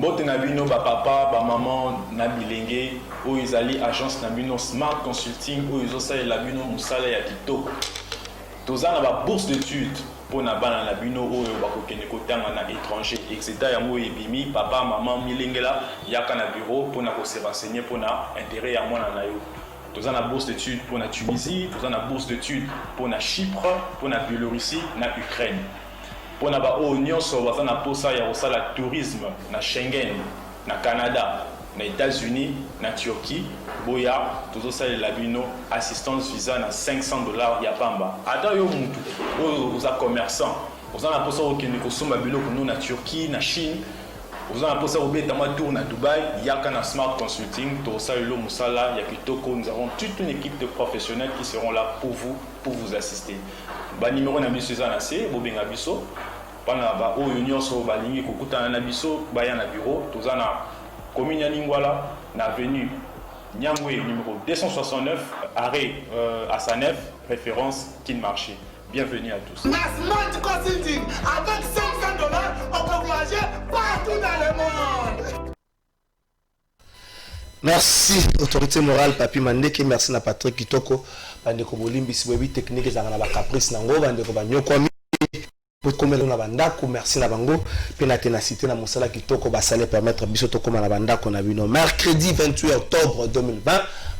Mbote na bino ba papa ba maman na bilenge o izali agence na bino Smart Consulting o izosa la bino musala ya kitoko. Tozana ba bourse d'études pour na bana na bino o ba kokene kotanga na étranger etc. yango ebimi papa maman milengela yaka na bureau pour na ko se renseigner pour na intérêt ya mwana na yo. Tozana bourse d'études pour la Tunisie, tozana bourse d'études pour la Chypre, pour la Biélorussie, la Ukraine. Pour la Union tozana posa ya osala tourisme na Schengen, na Canada, na États-Unis, na Turquie, boya tozosala la bino assistance visa na $500 ya pamba. Ata yo mutu, oza commerçant, tozana posa okende kosomba biloko no na Turquie, na Chine. Vous avez posé au tour à Dubaï, il y a qu'un Smart Consulting, Tosalo Moussala, Yakitoko, nous avons toute une équipe de professionnels qui seront là pour vous assister. Le numéro de Suzanne AC, Bobin Abisso, pendant la Union sur Balingi, Kokuta Nabisso, Bayan à bureau, Tozana, Commune Lingwala, l'avenue Nyamwe, numéro 269, arrêt à Sanef, référence Kin Marché. Bienvenue à tous. Smart Consulting, avec $500, on peut voyager partout dans le monde. Merci, autorité morale, Papi Mandeke, merci na Patrick Kitoko, Bandeko Bolimbi, Siwebi, technique, Zangana Caprice Nango, Bandeko Banyokwami, Pokomelo na Bandako, merci na Bango, Pena Ténacité na Moussala Kitoko, Basale permettre Bisotoko na Bandako na Bino. Mercredi 28 octobre 2020.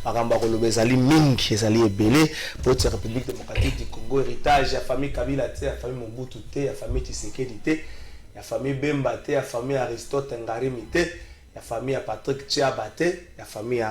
Maramba Kolobe Zali Ming, Zali Ebele, pour la République démocratique du Congo, héritage, la famille Kabila, la famille Mobutu, la famille Tshisekedi, la famille Bemba, la famille Aristote Ngarimi, la famille Patrick Tchiaba, la famille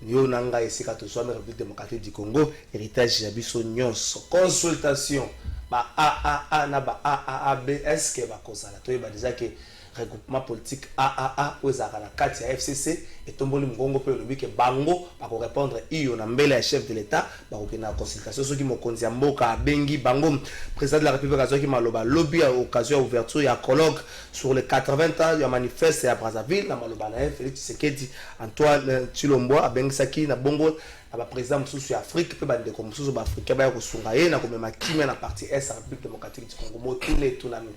Yonanga et Sekatoso, la République démocratique du Congo, héritage Jabiso Nyons, consultation, ba AAA, na ba AAB, est-ce que va causer la toile, déjà que regroupement politique AAA aux Aranakati à FCC et Tomboli Mgongo peut le que Bango pour répondre iyo na mbele chef de l'État pour que na consultation ceux qui mo konzi mboka bengi Bango président de la République azoki maloba lobby à occasion ouverture ya colloque sur les 80 ans ya manifeste à Brazzaville na maloba na Félix Tshisekedi Antoine Tshilombo abengisaki na Bongo aba président mususu ya Afrique pe bande ko mususu ba Afrique ba ko sunga ye na ko mema kimia na partie est la République démocratique du Congo motule tunami.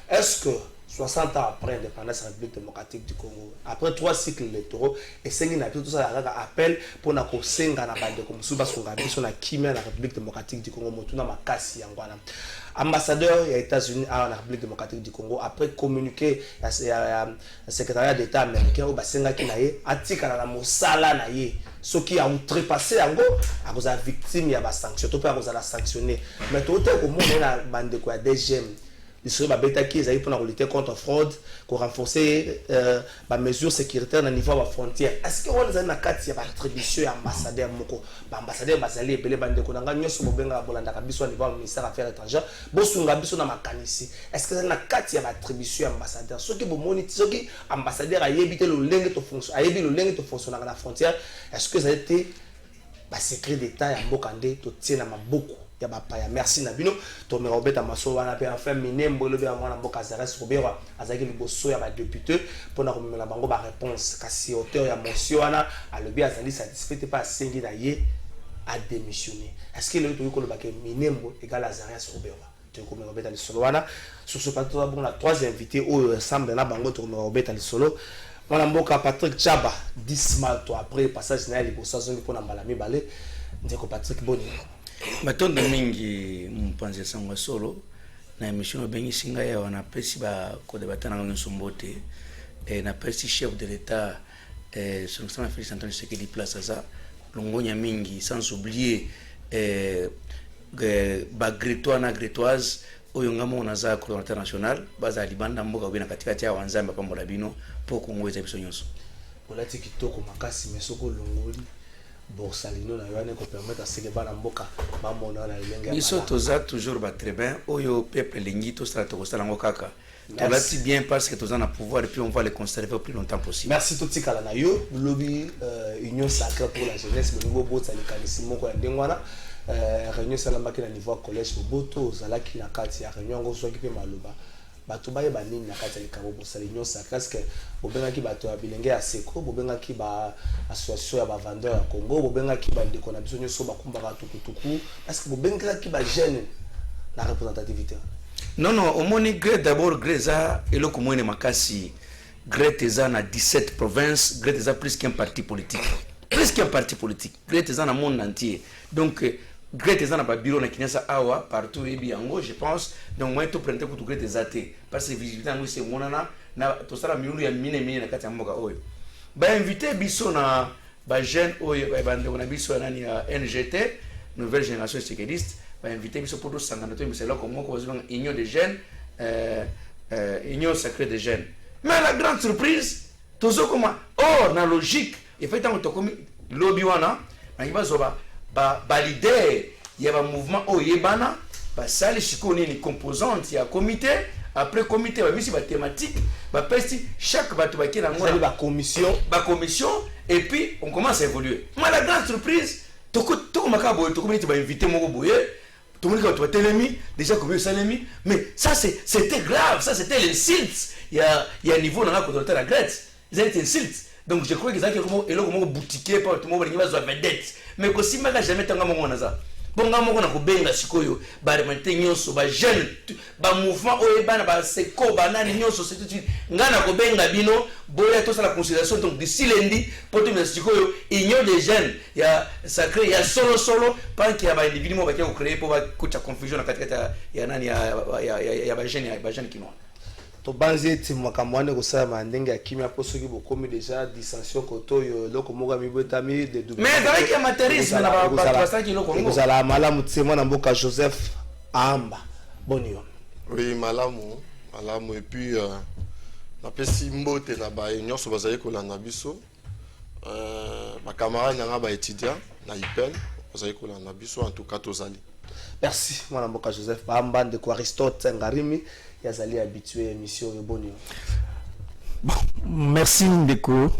Est-ce que 60 ans après l'indépendance de la République démocratique du Congo, après 3 cycles électoraux, et c'est tout ça appel pour na kosenga na bande comme suba sunga biso na kimia la République démocratique du Congo motuna makasi yangwana. Ambassadeur des États-Unis à la République démocratique du Congo après communiquer à secrétariat d'État américain au basenga kinaye atika na mosala na ye ce qui a outrepassé yango à cause de victime ya ba sanction to pas à cause de la sanctionner mais tout est au monde na bande quoi DGM ils seraient bêta qui ils pour lutter contre fraude pour renforcer les mesures sécuritaires au niveau de la frontière. Est-ce que on a une carte de attribution ambassadeur moko ambassadeur bazali ebele bande ko nanga nyoso bobenga bolanda kabiso au niveau du ministère des Affaires étrangères bosunga biso na makanisi. Est-ce que une carte de attribution ambassadeur ceux qui bomoni ceux qui ambassadeur a yebité le lenge to fonction a yebi le lenge to fonctionner à la frontière est-ce que ça a été ba secret d'état ya mbokande to tiena maboko ya bapaya merci nabino to me Robert Maso wana pe enfin minembo lobe ya mwana mboka Zares Robert azaki liboso ya ba député pour na komela bango ba réponse kasi auteur ya motion wana alobi azali satisfait pas sengi na ye a démissionner est-ce que le to ko loba ke minembo égal à Zares Robert to ko me Robert ali solo wana sur ce plateau bon la trois invités au ensemble na bango to me Robert ali solo mwana mboka Patrick Tchiaba 10 mal to après passage na liboso zongi pour na mbala mibale ndeko Patrick Boni. Batondo mingi mpanze sangwa solo na émission bengi singa ya wana pesi ba ko debatana ngoni sombote na pesi chef de l'état son excellence Félix Antoine Tshisekedi place ça longonya mingi sans oublier ba gretois na gretoise oyo ngamo na za cour international baza libanda mboka bina katikati ya wanzamba pambola bino pour Congo ezabiso nyonso olati kitoko makasi mesoko longoli Borsalino na yone ko permettre à ce que bana mboka ba mona na ilenga biso toza toujours ba très bien oyo peuple lingi to sala to kosala ngo kaka to lati bien parce que toza na pouvoir et puis on va les conserver au plus longtemps possible. Merci to tikala na yo lobby union sacrée pour la jeunesse le niveau botsa likanisi moko ya ndengwana réunion salamba ki na niveau collège boto zalaki na kati ya réunion ngo soki pe maloba bato baye banini na kati ya likabo bosala union sacrée parce que bobengaki bato ya bilenge ya seko bobengaki ba association ya ba vendeur ya Congo bobengaki ba ndeko na biso nyoso bakumbaka tukutuku parce que bobengaki ba jeune na représentativité. Non non omoni gré d'abord gré za eloko mwene makasi Greta a 17 provinces, Greta a plus qu'un parti politique. Plus qu'un parti politique. Greta a dans le monde entier. Donc, Greta n'a pas bureau na Kinshasa awa partout et bien je pense. Donc, moi, tout prendre pour Greta Zate. Parce que visiter c'est mon na tout ça la miulu ya mine na kati ya mboka oyo. Ba invité biso na ba jeune oyo ba ndeko na biso nani ya NGT, nouvelle génération sécuriste. Ba invité biso pour tout sangana to c'est là comme moi union des jeunes union sacrée des jeunes. Mais la grande surprise, tout ça comment oh na logique et fait tant que comme lobby wana na iba zoba ba leader il y a un mouvement au yebana ba sali chikoni ni composante ya comité après comité ba misi ba thématique ba pesti chaque bato ba kina ngona ba commission et puis on commence à évoluer. Mais la grande surprise to makabo to comité ba inviter moko boye tout le monde qui a déjà comme salami mais ça c'était grave, ça c'était l'insulte. Il y a un niveau dans la Grèce, ils ont été insultes. Donc je crois qu'ils ont été comme boutiqué par tout le monde, ils ont vedette. Mais aussi, je n'ai jamais entendu ça. Bon, je n'ai pas sikoyo, baremente nyonso, ba jeune, ba mouvement oyebana, ba seko, ba nani nyonso, c'est tout de suite. Ngana ko benga bino, boya tout ça la considération donc d'ici lundi, pour tout le sikoyo, union des jeunes, il y a sacré, il y a solo, pas qu'il y a ba individu mo ba qui créé pour ba kucha confusion na katikata ya nani ya ba jeune qui noir. To banze ti makamwane ko sa mandenge ya kimia poso ki bokomi déjà dissension koto yo loko moga mibotami de double. Mais avec le matérialisme na ba ça qui loko ngo. Vous allez malamu tsema na mboka Joseph Amba. Bonio. Oui, malamu et puis na pesi mbote na ba union so bazali ko landa biso. Ba camarade na ba étudiant na IPEN bazali ko landa biso en tout cas tozali. Merci mwana mboka Joseph Amba de Aristote Ngarimi. Yazali habitué à l'émission Bonio. Bon, merci Ndeko.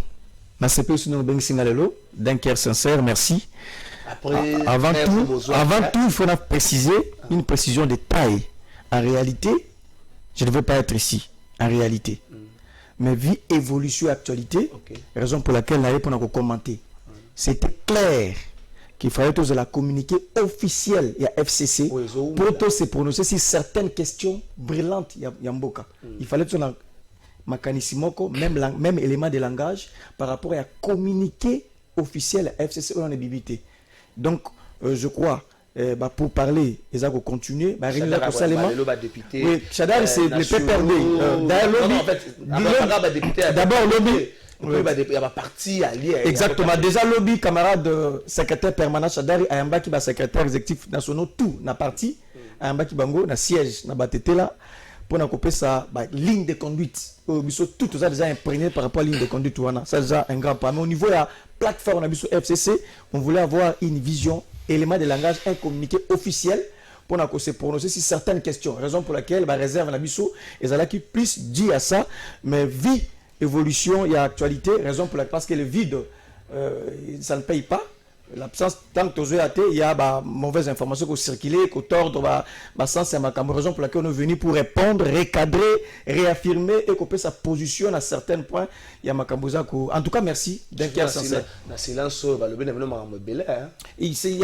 Na CP aussi nous bengi singalelo d'un cœur sincère, merci. Après, avant tout, il faut préciser une précision de taille. En réalité, je ne veux pas être ici. En réalité, mais vu évolution actualité, raison pour laquelle on a commenté. C'était clair qu'il fallait tous la communiquer officiel il y a FCC pour tous se prononcer sur certaines questions brillantes Yamboka. Il fallait tous la mécanisme même élément de langage par rapport à communiquer officiel à FCC on est bibité. Donc je crois pour parler ils vont continuer oui Chadar c'est le PPRD d'abord lobby. Oui, il y a parti allié. Exactement. Déjà, lobby, camarade secrétaire permanent Chadari, Ayamba qui est secrétaire exécutif national, tout, na parti, Ayamba qui bango, na siège, na batete là, pour na couper sa ligne de conduite. Tout ça déjà imprégné par rapport à la ligne de conduite. Ça déjà un grand pas. Mais au niveau de la plateforme FCC, on voulait avoir une vision, élément de langage, un communiqué officiel pour se prononcer sur certaines questions. Raison pour laquelle la réserve la biso, et ça qui puisse dire à ça, mais vie. Évolution, il y a actualité, raison pour laquelle parce que le vide, ça ne paye pas. L'absence, tant que il y a mauvaise information qui circulent, qui tordre, sens, c'est ma raison pour laquelle on est venu pour répondre, recadrer, réaffirmer et couper sa position à certains points. Il y a Makambouza. En tout cas, merci d'un cœur sincère. Il y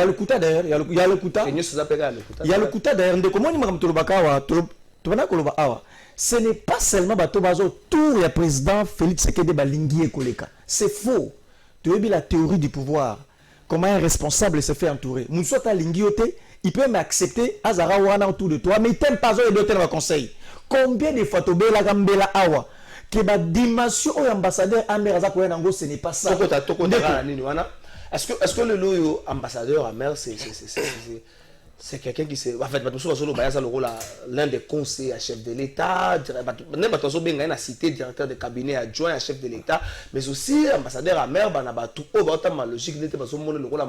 a le Kouta d'ailleurs, il y a le Kouta. Il y a le Kouta d'ailleurs. Comment ce n'est pas seulement Batobazo, tout le président Félix Sekede Balingi et Koleka. C'est faux. Tu as vu la théorie du pouvoir. Comment un responsable se fait entourer. Moussota Lingiote, il peut m'accepter Azara Wana autour de toi, mais il t'aime pas et d'autres conseil. Combien de fois tu as la Gambela Awa que la dimension de l'ambassadeur Ameraza Kouenango, ce n'est pas ça. Est-ce que le loyo ambassadeur Amer, c'est quelqu'un qui s'est. En fait, l'un des conseillers à chef de l'État, même cité directeur de cabinet adjoint à chef de l'État, mais aussi ambassadeur Amer, la logique n'était pas le rôle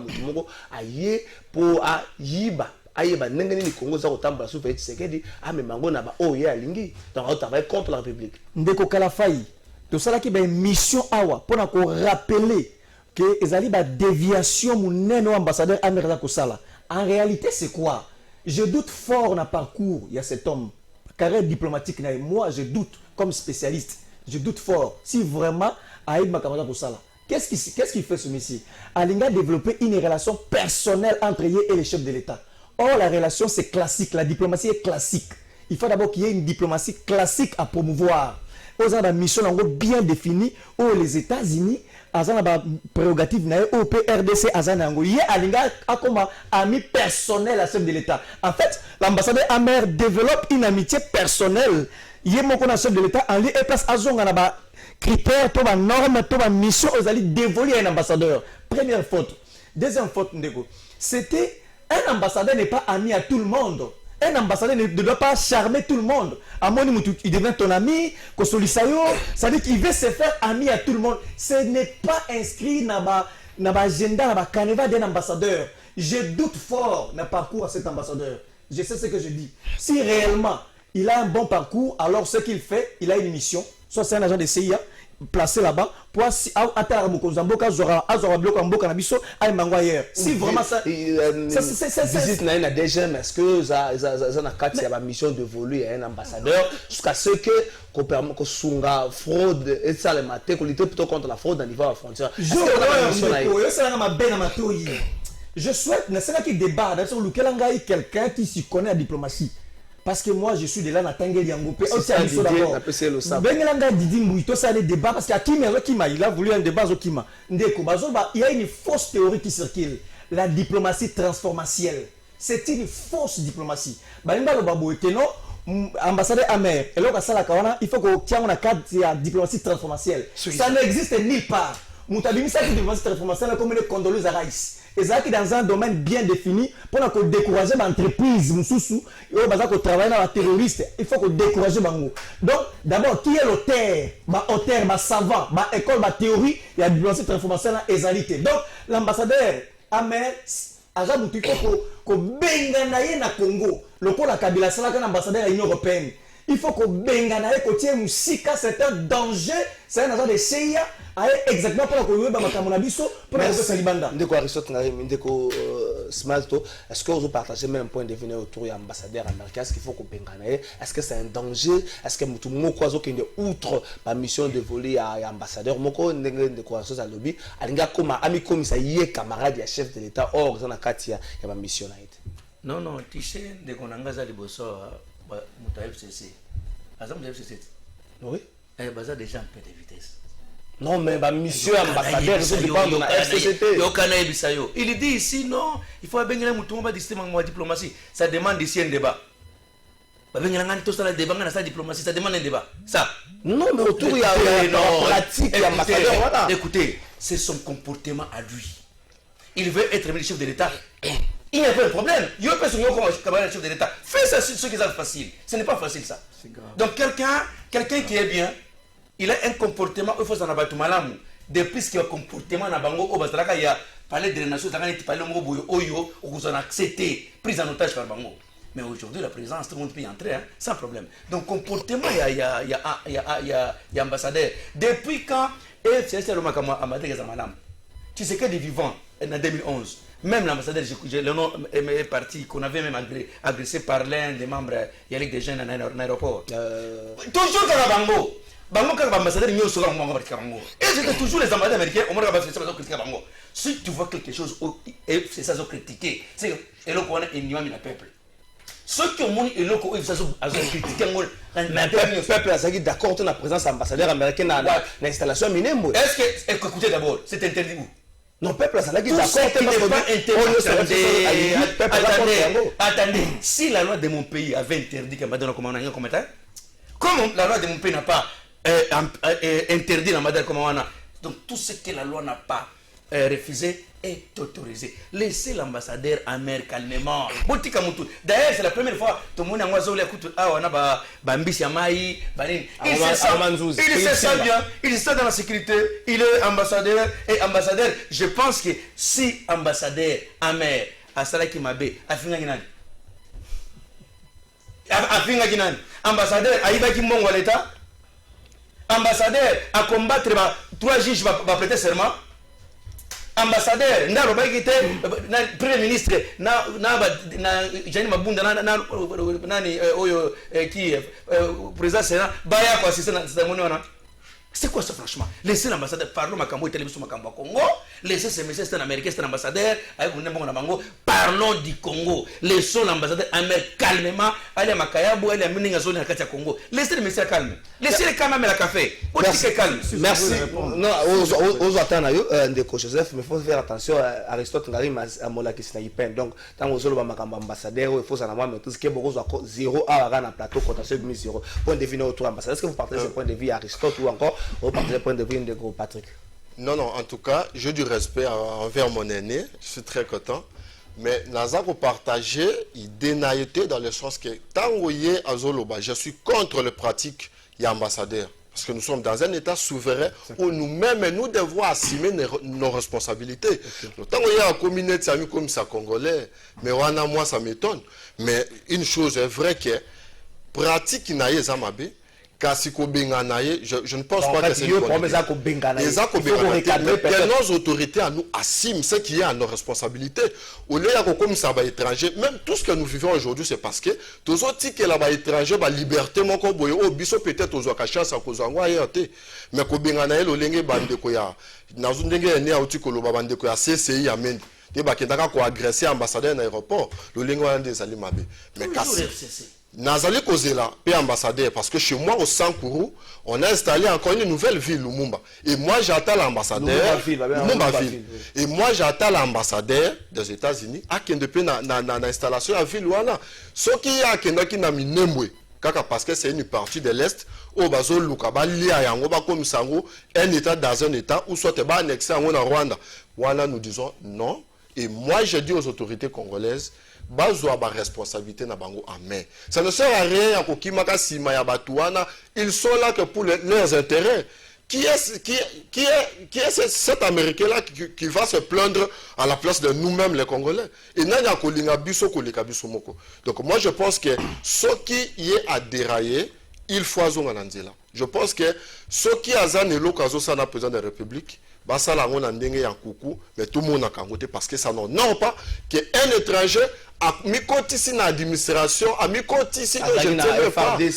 à Yé pour Yiba. Nengeni Congo za otamba sous fait Tshisekedi mais mango na ba oye alingi donc on travaille contre la République ndeko Kalafai to sala ki ba mission awa pour na ko rappeler que ezali ba déviation munene ambassadeur Amer za kosala. En réalité, c'est quoi? Je doute fort dans le parcours. Il y a cet homme, carrière diplomatique. Moi, je doute, comme spécialiste, je doute fort. Si vraiment, Aïd Makamada Koussala, qu'est-ce qu'il fait ce monsieur? Alinga a développé une relation personnelle entre lui et le chef de l'État. Or, la relation, c'est classique. La diplomatie est classique. Il faut d'abord qu'il y ait une diplomatie classique à promouvoir. aux a mission nango bien définie aux les États-Unis azana ba prérogative na au RDC azana nango ye alinga akoma ami personnel à chef de l'État. En fait, l'ambassadeur Amer développe une amitié personnelle ye moko na chef de l'État en lui et place azonga na ba critères to ba normes to ba mission aux alliés dévolus à un ambassadeur. Première faute. Deuxième faute ndeko, c'était un ambassadeur n'est pas ami à tout le monde. Un ambassadeur ne doit pas charmer tout le monde. À mon niveau, il devient ton ami, ça veut dire qu'il veut se faire ami à tout le monde. Ce n'est pas inscrit dans l'agenda, dans le canevas d'un ambassadeur. Je doute fort dans le parcours à cet ambassadeur. Je sais ce que je dis. Si réellement il a un bon parcours, alors ce qu'il fait, il a une mission. Soit c'est un agent de CIA placé là-bas pour si si vraiment ça visite na DGM, est-ce que ça na kati ya mission dévolue à un ambassadeur jusqu'à ce que qu'on permet que sunga fraude et ça le matin qu'on lutte plutôt contre la fraude au niveau de la frontière. Je souhaite ne serait-ce qu'il débat sur lequel quelqu'un qui s'y connaît à diplomatie. Parce que moi je suis de là na tangeli yango pe aussi à l'issue d'abord bengelanga Didi Mbuito ça les débats parce qu'Akima il a voulu un débat Zokima ndeko bazoba il y a une fausse théorie qui circule, la diplomatie transformatielle. C'est une fausse diplomatie balinga lo babo ekeno ambassadeur Amer et là ça la kawana il faut que tiens on a cadre de diplomatie transformatielle ça n'existe nulle part mutabimi ça diplomatie transformatielle comme les condoléances à Raïs. Et ça qui dans un domaine bien défini pour décourager l'entreprise mususu et on travailler dans la terroriste il faut que décourager bango. Donc d'abord qui est l'auteur savant école théorie il y a diplomatie transformationnelle égalité. Donc l'ambassadeur Amer aja mutu il faut que benganaye na Congo le pôle Kabila sala que l'ambassadeur de l'Union européenne il faut que benganaye que tie musika c'est un danger c'est un agent de CIA exactement pour que ba makambo na biso pour que ça libanda ndeko Aristote ngari ndeko Smalto, est-ce que vous partagez même un point de vue autour de l'ambassadeur américain? Est-ce qu'il faut qu'on pengane? Est-ce que c'est un danger? Est-ce que tout le monde qui est outre la mission de voler à l'ambassadeur moko de quoi chose à lobby alinga comme ami comme ça yé camarade ya chef de l'État or dans la katia ya ma mission là non tu sais de qu'on engage les bosso muta FCC azam de FCC oui baza déjà un peu de vitesse. Non, mais ma mission ambassadeur, je dépend de la FCCT. Il dit ici, non, il faut bien que la diplomatie. Ça demande ici un débat. Ça demande un débat. Ça. Non, mais autour, il y a la pratique, il y a ambassadeur. Écoutez, c'est son comportement à lui. Il veut être le chef de l'État. Il n'y a pas de problème. Il y a personne qui est chef de l'État. Fais ça, ce qui est facile. Ce n'est pas facile, ça. Donc, quelqu'un qui est bien, il a un comportement, il faut s'en abattre malamu. Depuis qu'il y a un comportement dans Bango, il y a parlé de la nation, il y a parlé de Oyo, vous en accepté, prise en otage par Bango. Mais aujourd'hui, la présidence, tout le monde peut y entrer, hein, sans problème. Donc, comportement, il y a ambassadeur. Depuis quand, c'est tu sais que des vivants, en 2011, même l'ambassadeur, le nom est parti, qu'on avait même agressé par l'un des membres, il y a des jeunes en aéroport. Toujours dans la Bango. Bango quand l'ambassadeur n'y sera Bango. Et c'était toujours les ambassadeurs américains, on va critiquer Bango. Si tu vois quelque chose, et c'est ça qu'ils ont critiqué, c'est que l'on connaît et n'y a mis le peuple. Ceux qui ont mis et l'on connaît, ils ont critiqué le peuple a dit d'accord avec la présence ambassadeur américain dans l'installation minière. Est-ce que, écoutez d'abord, c'est interdit où? Non, peuple a dit d'accord. Attendez, si la loi de mon pays avait interdit que Madonna comme on a un commentaire, comme la loi de mon pays n'a pas interdit la Madonna comme on a, donc tout ce que la loi n'a pas refusé est autorisé. Laissez l'ambassadeur Amer calmement. D'ailleurs, c'est la première fois que tout le monde a écouté il se sent bien, il se sent dans la sécurité, il est ambassadeur et ambassadeur. Je pense que si ambassadeur Amer a Salaki Mabe, a Fingaginan, ambassadeur Aïba Kimbongo à l'État, ambassadeur à combattre 3 juges va prêter serment. Ambassadeur, premier ministre, Jani Mabunda, qui président Sénat, Baya quoi, c'est ça, C'est quoi ça franchement? Laissez l'ambassadeur parler Makambo et télévision Makambo Congo. Laissez ces messieurs, c'est un Américain, c'est un ambassadeur. Parlons du Congo. Laissons l'ambassadeur Américain calmement. Allez à Makayabo, allez à Miningazoli à Katia Congo. Laissez les messieurs calmes. Laissez-les quand même à la café. Merci. Calme. Merci. Non, aux attentes, Ndeko Joseph, mais il faut faire attention. Aristote Ngari à Molaki Snipen. Donc, tant que vous avez un ambassadeur, il faut savoir mais tout ce qui est beaucoup 0 à un plateau potentiel 0. Point de vue notre ambassadeur. Est-ce que vous partagez ce point de vue Aristote ou encore vous partagez le point de vue de Patrick? Non, en tout cas, j'ai du respect envers mon aîné, je suis très content. Mais nous avons partagé l'idéalité dans le sens que tant que Azoloba, je suis contre les pratiques et ambassadeurs. Parce que nous sommes dans un État souverain où nous-mêmes, nous devons assumer nos responsabilités. Tant qu'il y a une communauté comme ça, Congolais, mais moi, ça m'étonne. Mais une chose est vraie que pratique qui n'a pas Zamabe, je ne pense pas que c'est une bonne idée. Que nos autorités à nous assument ce qui est à nos responsabilités. Au lieu de comme ça, étranger, même tout ce que nous vivons aujourd'hui, c'est parce que tous autres qui là étranger, la liberté, mon combo, au biso peut-être aux chance à cause en mais ko bengana le lenge bande ko ya na zundenge ne auti ko lo bande ko ya CCI amen. Te ba kendaka ko agresser ambassadeur na aéroport, le lenge wana des alimabe. Mais kasi Nazali Kozela, paix ambassadeur, parce que chez moi au Sankourou, on a installé encore une nouvelle ville, Lumumba. Et moi j'attends l'ambassadeur. Et moi j'attends l'ambassadeur des États-Unis à qui depuis l'installation à ville Wana. Ce qui a qui n'a mis Nemwe, parce que c'est une partie de l'Est, au Bazo Lukaba, Lia Yango, comme Sango, un État dans un État, ou soit annexé en Rwanda. Voilà, nous disons non. Et moi je dis aux autorités congolaises, bazwa ba responsabilité na bango en main. Ça ne sert à rien ko kimaka sima ya batuana, ils sont là que pour leurs intérêts. Qui est cet Américain là qui va se plaindre à la place de nous-mêmes les Congolais? Et nanya ko linga biso ko leka biso moko. Donc moi je pense que ce qui y est à dérailler, il faut azonga nanzela. Je pense que ce qui azane lokazo sana président de la République basa la ngona ndenge ya kuku, mais tout le monde a kangoté parce que ça non pas qu'un étranger a mis compte ici dans l'administration, a mis compte ici je ne sais pas. Je ne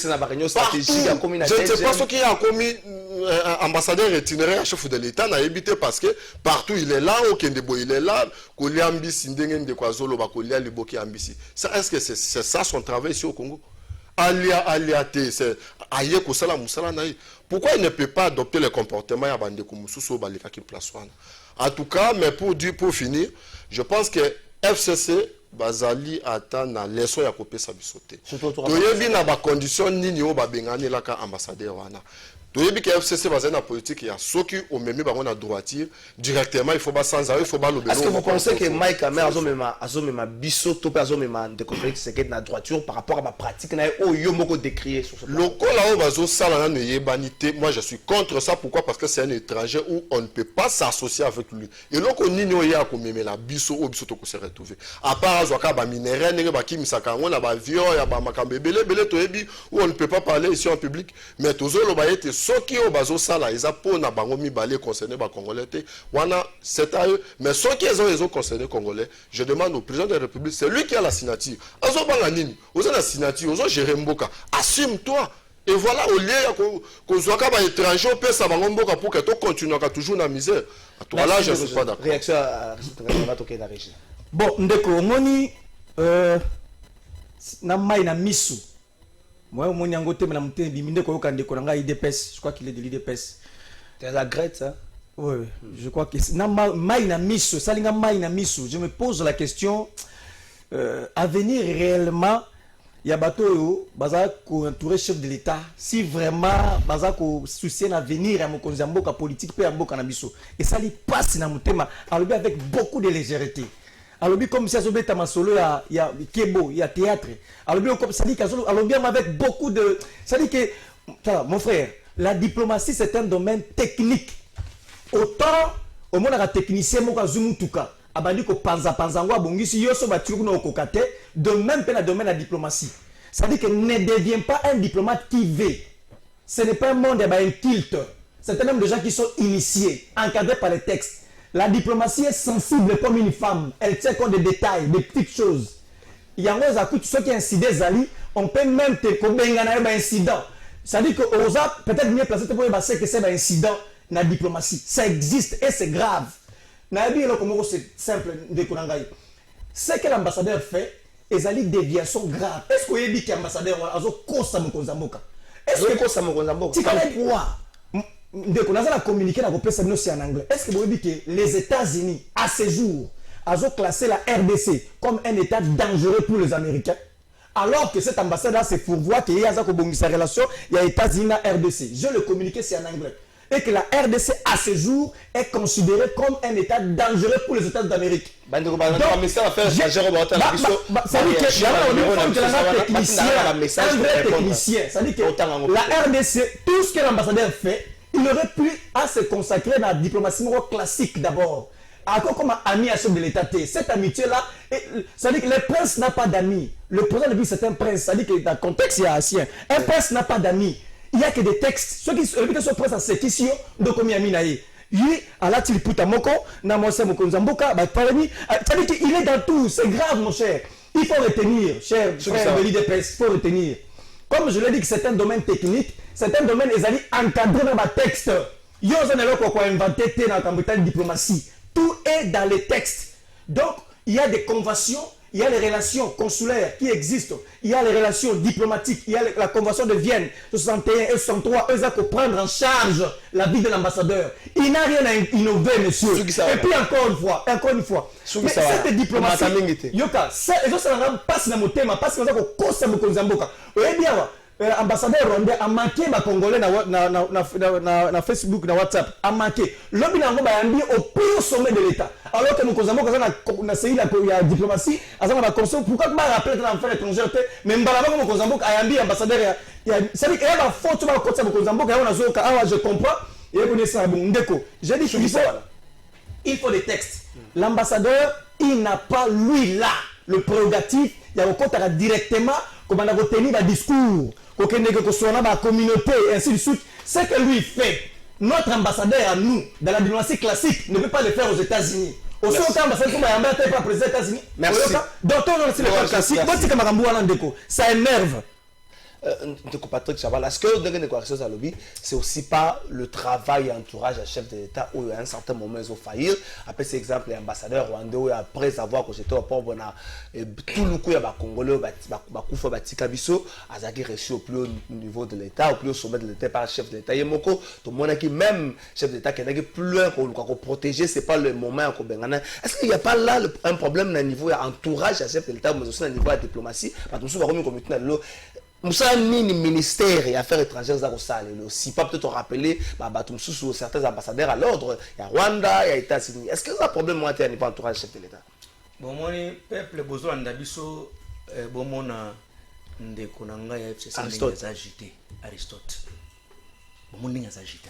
sais pas ce qui a commis ambassadeur itinéraire chef de l'État n'a évité parce que partout il est là, au Kendebo il est là, Kolia Ambisi ndenge de Kwazolo ba Kolia Liboki Ambisi. Est-ce que c'est ça son travail ici au Congo? Aliate, c'est aïe Kosala Moussala Naï. Pourquoi il ne peut pas adopter le comportement ya bande Koumussou Balika qui place wana? En tout cas, mais pour finir, je pense que FCC bazali attend na leçon ya kopesa bisote. Toyebi na ba condition nini o ba bengani la ka ambassadeur wana. Toyebi que FCC bazali na politique ya soki o memi bango na droitier directement il faut ba sans il faut ba lobelo. Est-ce que vous pensez que Mike Kamer azomema biso to pe azomema de conflit c'est que na droiture par rapport à ma pratique na o yo moko décrier sur ce plan? Lokola o bazo sala na yebanité, moi je suis contre ça. Pourquoi? Parce que c'est un étranger où on ne peut pas s'associer avec lui. Et loko nini o ya ko memela biso o biso to ko se retrouver. À part azwaka ba minerai nenge ba kimisaka ngona ba avion ya ba makambe belé toyebi où on ne peut pas parler ici en public. Mais tozolo ba yete soki o bazo sala eza pona bango mibale concerné ba congolais te wana c'est à eux. Mais soki ils ont concerné congolais, je demande au président de la République, c'est lui qui a la signature. Azo banga nini ozo la signature ozo gérer mboka, assume-toi. Et voilà, au lieu qu'on soit un étranger, on peut savoir pour que tu continues à toujours dans la misère. Là, je ne suis pas d'accord. Réaction à la régie. Bon, ndeko, moni na mai na misu. Moi, on m'a ngoté mais la montée biminde ko kande ko nga IDPS, je crois qu'il est de l'IDPS. Tu la Grèce ça? Oui, je crois que na mai na misu, salinga mai na misu. Je me pose la question à venir réellement Yabato baza ko entourer chef de l'État si vraiment baza ko soucier l'avenir à mokonzi mboka politique pe mboka na biso et ça lui passe na mutema alobi avec beaucoup de légèreté. Alobi comme si azobeta masolo ya kebo ya théâtre. Alobi comme ça dit qu'azolo alobi avec beaucoup de ça dit que mon frère, la diplomatie c'est un domaine technique. Autant au monde la technicien moka zumutuka abandi ko panza ngwa bongisi yoso batiku na okokate de même que dans le domaine de la diplomatie. Ça dit que ne devient pas un diplomate qui veut. Ce n'est pas un monde un culte. C'est un homme de gens qui sont initiés, encadrés par les textes. La diplomatie est sensible comme une femme. Elle tient compte des détails, des petites choses. Il y a un incident, on peut même te incident. C'est-à-dire que Oza peut-être mieux placé pour passer que c'est un incident dans la diplomatie. Ça existe et c'est grave. C'est simple de Konangaï. Ce que l'ambassadeur fait, ils ont des déviations graves. Est-ce que vous avez dit que l'ambassadeur a Kosa Mokonzamboka? Est-ce que Kosa Mokonzamboka? Tu connais quoi? On a communiqué dans en anglais. Est-ce que vous avez dit que les États-Unis, à ce jour, ont classé la RDC comme un État dangereux pour les Américains? Alors que cet ambassadeur se fourvoie qu'il y a sa relation, il y a États-Unis et RDC. Je le communiqué, c'est en anglais. Et que la RDC, à ce jour, est considérée comme un État dangereux pour les États d'Amérique. Donc, ça veut dire que la RDC, tout ce que l'ambassadeur fait, il aurait pu se consacrer dans la diplomatie classique d'abord. Encore comme ami à chef de l'État, cette amitié-là, ça veut dire que le prince n'a pas d'amis. Le président de c'est un prince, ça veut dire que dans le contexte il y a ancien. Un prince n'a pas d'amis. Il n'y a que des textes. Ceux qui sont princes en séquistion, donc comme Yami Naï. Lui, à la Tiliputa Moko, Namose Mokonzamboka, ça veut dire qu'il est dans tout. C'est grave, mon cher. Il faut retenir, cher frère de l'idée presse, il faut retenir. Comme je l'ai dit que c'est un domaine technique, c'est un domaine ils allaient encadrer dans ma texte. Ils ont inventé dans la diplomatie. Tout est dans les textes. Donc, il y a des conventions, il y a les relations consulaires qui existent, il y a les relations diplomatiques, il y a la convention de Vienne, 61 et 63, eux ont prendre en charge la vie de l'ambassadeur. Il n'a rien à innover, monsieur. Et puis encore une fois, mais cette diplomatie, Yoka, les autres passent dans mon thème, parce qu'ils ont cause de Konzamboka. Vous voyez bien, ambassadeur rwandais a manqué ma congolais na Facebook na WhatsApp a manqué lobi na ngo bayambi au plus sommet de l'état alors que Mokonzamboka na série la diplomatie azana ba conseil pourquoi ba rappeler dans affaires étrangères mais mbala ba Mokonzamboka ayambi ambassadeur ça dit qu'il y a la faute ba côté Mokonzamboka on azoka awa je comprends et vous ça bon ndeko j'ai dit il faut des textes l'ambassadeur il n'a pas lui là le prérogative il y a au directement comme on a retenu le discours que soit dans la communauté et ainsi de suite. Ce que lui fait, notre ambassadeur à nous, dans la diplomatie classique, ne peut pas le faire aux États-Unis. Aussi, autant ambassadeur comme il n'y a pas président des États-Unis. Merci. Donc, on a aussi le classique. Ça énerve. Patrick Chaval, est-ce que c'est aussi pas le travail et entourage à chef de l'État où à un certain moment ils ont failli. Après cet exemple, l'ambassadeur rwandais, après avoir que j'étais au port, tout le coup, il y a Congolais, Bakoufa, Batikabiso, Azaki reçu au plus haut niveau de l'État, au plus haut sommet de l'État par le chef de l'État. Yemoko, tout le monde qui même chef de l'État qui est plus loin qu'on protéger, c'est pas le moment qu'on bengana. Est-ce qu'il n'y a pas là un problème au niveau entourage à chef de l'État, mais aussi au niveau de la diplomatie, parce que nous sommes comme comité de Moussa Nini ministère et affaires étrangères si pas peut-être rappeler certains ambassadeurs à l'ordre, il y a Rwanda, il y a États-Unis. Est-ce que ça a un problème à niveau entourage chef de l'État? Bon, mon peuple besoin d'abisso bon mon de konanga ya FCC n'est agité Aristote. Bon mon n'est agité.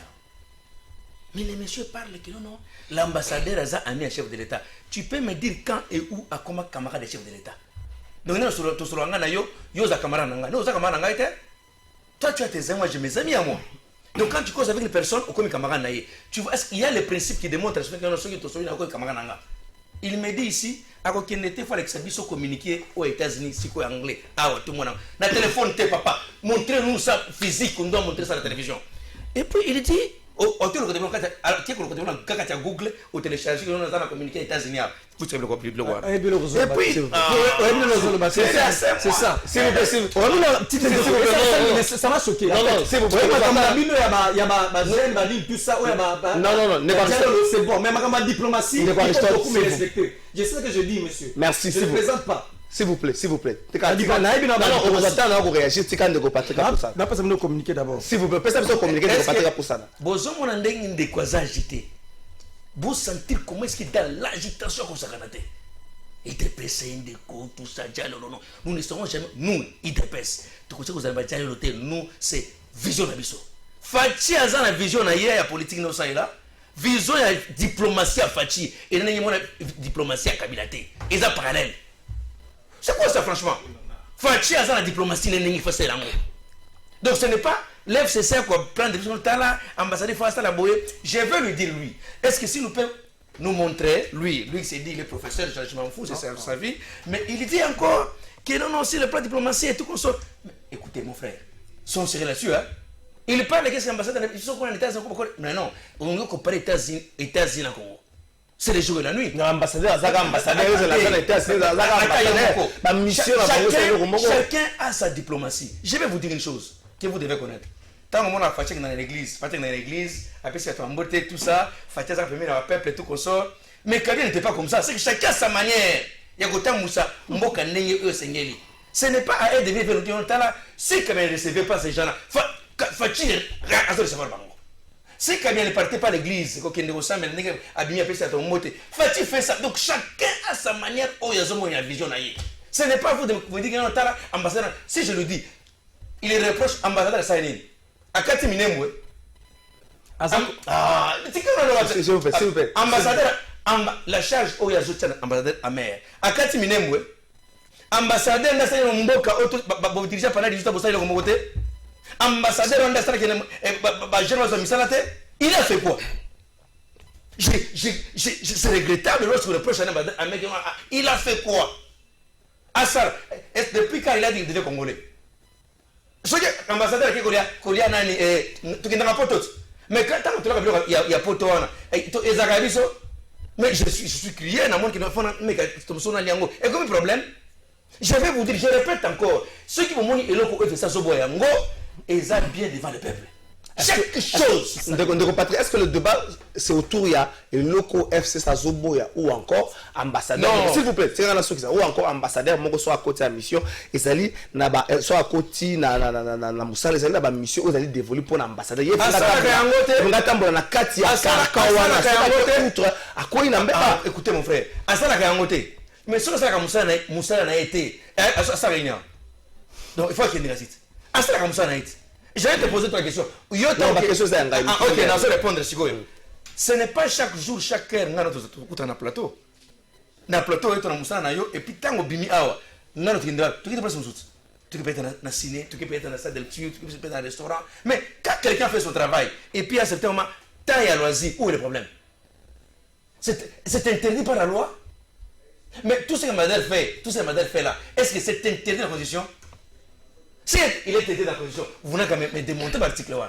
Mais les messieurs parlent que non l'ambassadeur a ami un chef de l'État. Tu peux me dire quand et où a comment camarade de chef de l'État? Donc, toi, tu as tes amis, moi j'ai mes amis à moi. Donc, quand tu causes avec les personnes, au comme camarade, tu vois, est-ce qu'il y a les principes qui démontrent que il me dit ici, à quoi qu'il n'était pas l'exabition communiquer aux États-Unis, si quoi anglais. Ah, tout le monde. Na téléphone, t'es papa, montrez-nous ça physique, on doit montrer ça à la télévision. Et puis, il dit, au Google, au télécharger, on a communiqué aux États-Unis. Et puis, c'est ça. Ça m'a choqué. Non, c'est vous. C'est bon. Même ma diplomatie, il faut beaucoup me respecter. Je sais ce que je dis, monsieur. Merci. Je ne plaisante pas. S'il vous plaît. On vous attend à réagir. C'est quand de Patrick Apoussa. On va communiquer d'abord. S'il vous plaît, peut-être communiquer de Patrick Apoussa. Bonjour, mon andeng de quoi agité. Vous sentir comment est-ce qu'il est dans l'agitation comme ça canadé. IDPS, Indeko, tout ça, non. Nous ne serons jamais, nous, IDPS. Tout ce que vous avez dit, nous, c'est vision d'Abisso. Fachi a la vision de la politique, nous, ça est là. Vision de la diplomatie à Fachi. Et nous avons la diplomatie à Kabilate. Et ça parallèle. C'est quoi ça, franchement? Fachi a la diplomatie, nous avons fait ça. Donc ce n'est pas l'FCC qui prend des décisions là, ambassadeur Fasta la Boye. Je veux lui dire lui. Est-ce que si nous pouvons nous montrer, lui s'est dit, il est professeur, je m'en fous, c'est sa vie, mais il dit encore que non, c'est le plan diplomatie et tout qu'on sort. Écoutez mon frère, sont sérieux là-dessus, hein? Il parle qu'est-ce qu'ambassadeur ils sont en États-Unis. Mais non, on doit comparer États-Unis et Congo. C'est les jours et la nuit. Non, ambassadeur, Zaga ambassadeur, chacun a sa diplomatie. Je vais vous dire une chose que vous devez connaître. Tant qu'on a Fatia dans l'église, après c'est à beauté, tout ça, Fatia a permis au peuple et tout qu'on sort. Mais Kabila n'était pas comme ça. C'est que chacun a sa manière. Il y a Gotam Moussa, Mboka Nenye Sengeli. Ce n'est pas à eux de vivre le temps là. Si Kabila ne recevait pas ces gens-là, Fatia a de savoir Bango. Si Kabila ne partait pas à l'église, Fatia fait ça. Donc chacun a sa manière. Oh, il y a une vision. Ce n'est pas vous de vous dire que ambassadeur. Si je le dis, il reproche ambassadeur de Saïnin. Akati Minemwe. S'il vous plaît. Ambassadeur, la charge au Yazoutan, ambassadeur amer. Akati Minemwe. Ambassadeur Nassana Mboka, dirigé par la digital pour ça, il a côté. Ambassadeur Nassana qui est il a fait quoi? C'est regrettable lorsque le prochain ambassadeur américain. Il a fait quoi? Assar, depuis quand il a dit qu'il devait congolais? Ce que l'ambassadeur qui est nani, tu n'as pas pote. Mais quand il y a pote, mais je suis crié, mais et comme problème, je vais vous dire, je répète encore, ceux qui vont dire que ça ils sont bien devant le peuple. Chaque chose. Est-ce que le débat c'est autour il y a le loco FC Sazoboya ou encore ambassadeur? S'il vous plaît, c'est la chose ou encore ambassadeur moko soit à côté de la mission et sali na ba soit à côté na musala sali na ba mission aux alliés dévolus pour l'ambassadeur. Il ngata na kati ya karakawa na à quoi il a écoutez mon frère, asala ka ngote. Mais sur ça musala na été ça réunion. Donc il faut qu'il y ait une site. Asala ka musala na été. Je vais te poser trois questions. Ok, je vais répondre. Ce n'est pas chaque jour, chaque heure, nous avons un plateau. Dans le plateau, nous avons un et puis tant que bimi awa, nous avons tu peux être dans le ciné, tu peux être dans la salle de lecture, tu peux être dans le restaurant. Mais quand quelqu'un fait son travail, et puis à un certain moment, tant il y a loisir, où est le problème? C'est interdit par la loi. Mais tout ce que Madel fait là, est-ce que c'est interdit dans la constitution? Si il est interdit dans la constitution, vous n'avez qu'à me démonter l'article 1. Donc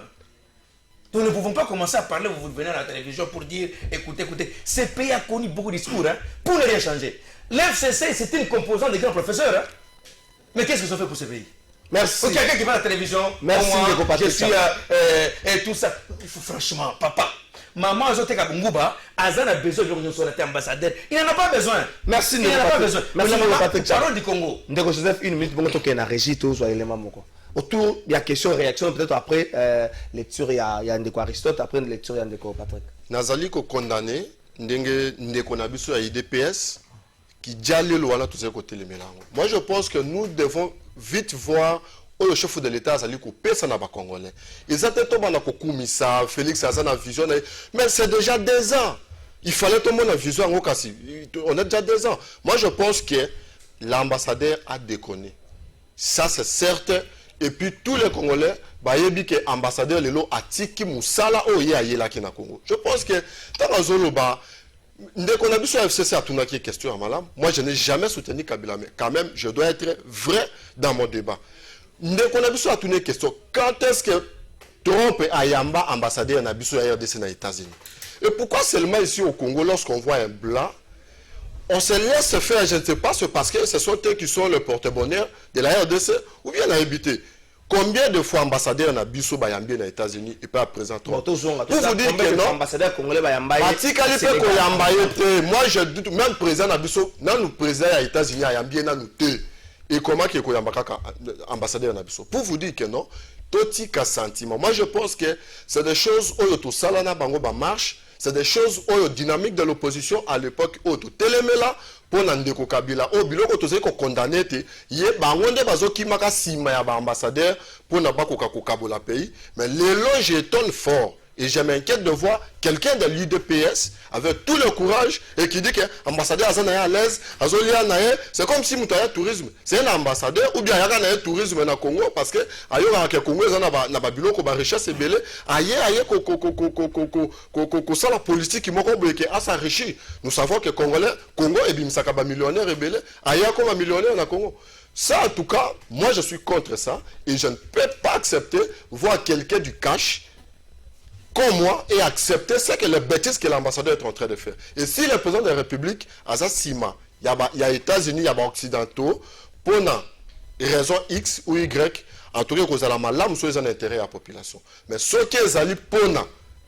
nous ne pouvons pas commencer à parler, vous venez à la télévision pour dire, écoutez, ce pays a connu beaucoup de discours pour ne rien changer. L'FCC, c'est une composante des grands professeurs. Mais qu'est-ce qu'ils ont fait pour ce pays? Merci. Quelqu'un qui va à la télévision, merci moi, je suis et tout ça. Franchement, papa. Maman, a besoin de ambassadeur. Il n'en a pas besoin. Merci, il n'en a pas besoin. Merci, parole du Congo. Ndeko Joseph, une minute, bon, toquer na régie, tout soit élément moko. Autour, il y a question, réaction, peut-être après lecture, il y a Ndeko Aristote, après une lecture, il y a Ndeko Patrick. Nazali ko condamné, Ndeko Nabiso à IDPS, qui diale l'ouala tout ce côté les mélanges. Moi, je pense que nous devons vite voir le chef de l'État a coupé ça n'a pas congolais. Ils étaient tombés dans le Félix a une vision, mais c'est déjà 2 ans. Il fallait tout le monde a vision en Okassi. On est déjà 2 ans. Moi, je pense que l'ambassadeur a déconné. Ça, c'est certain. Et puis, tous les Congolais, l'ambassadeur Lelo a tiki Moussala Oye Ayela Kina Congo. Je pense que dans la zone dès qu'on a vu sur FCC à tout qui question à Malam, moi, je n'ai jamais soutenu Kabila, mais quand même, je dois être vrai dans mon débat. Dès qu'on a vu sur la question, quand est-ce que Trump et Ayamba, ambassadeur, n'a vu sur la RDC aux États-Unis? Et pourquoi seulement ici au Congo, lorsqu'on voit un blanc, on se laisse faire, je ne sais pas, c'est parce que ce sont eux qui sont le porte-bonheur de la RDC ou bien la habité. Combien de fois ambassadeur n'a biso bayambi aux États-Unis et pas présent Trump? Pour vous dire que non, ambassadeur congolais bayambaye. Moi je doute même président n'a biso, non nous président aux États-Unis ayambi na nous te. Et comment que Koyambaka ambassadeur Nabiso? Pour vous dire que non, toti ka sentiment. Moi je pense que c'est des choses où tout ça là bango ba marche, c'est des choses où dynamique de l'opposition à l'époque où tout télémela pour Ndeko Kabila au biloko to ko condamné te yé bango nde bazoki maka sima ya ba ambassadeur pour na ba ko kabola pays, mais l'éloge étonne fort. Et je m'inquiète de voir quelqu'un de l'UDPS avec tout le courage et qui dit que l'ambassadeur est à l'aise, c'est comme si Moutaya tourisme, c'est un ambassadeur ou bien il y a un tourisme au Congo parce que ailleurs le Congo il y a un babylon qui a richesse et belé, ailleurs ça la politique qui m'a compliqué à s'enrichir. Nous savons que Congo et Bimsaka millionnaire et belé, ailleurs comme un millionnaire au Congo. Ça, en tout cas, moi, je suis contre ça. Et je ne peux pas accepter voir quelqu'un du cash comme moi et accepter ce que les bêtises que l'ambassadeur est en train de faire. Et si le président de la République a ça, Sima, il y a États-Unis, il y a Occidentaux, pour une raison X ou Y, en tout cas, vous avez mal, vous avez un intérêt à la population. Mais ce qui est allé pour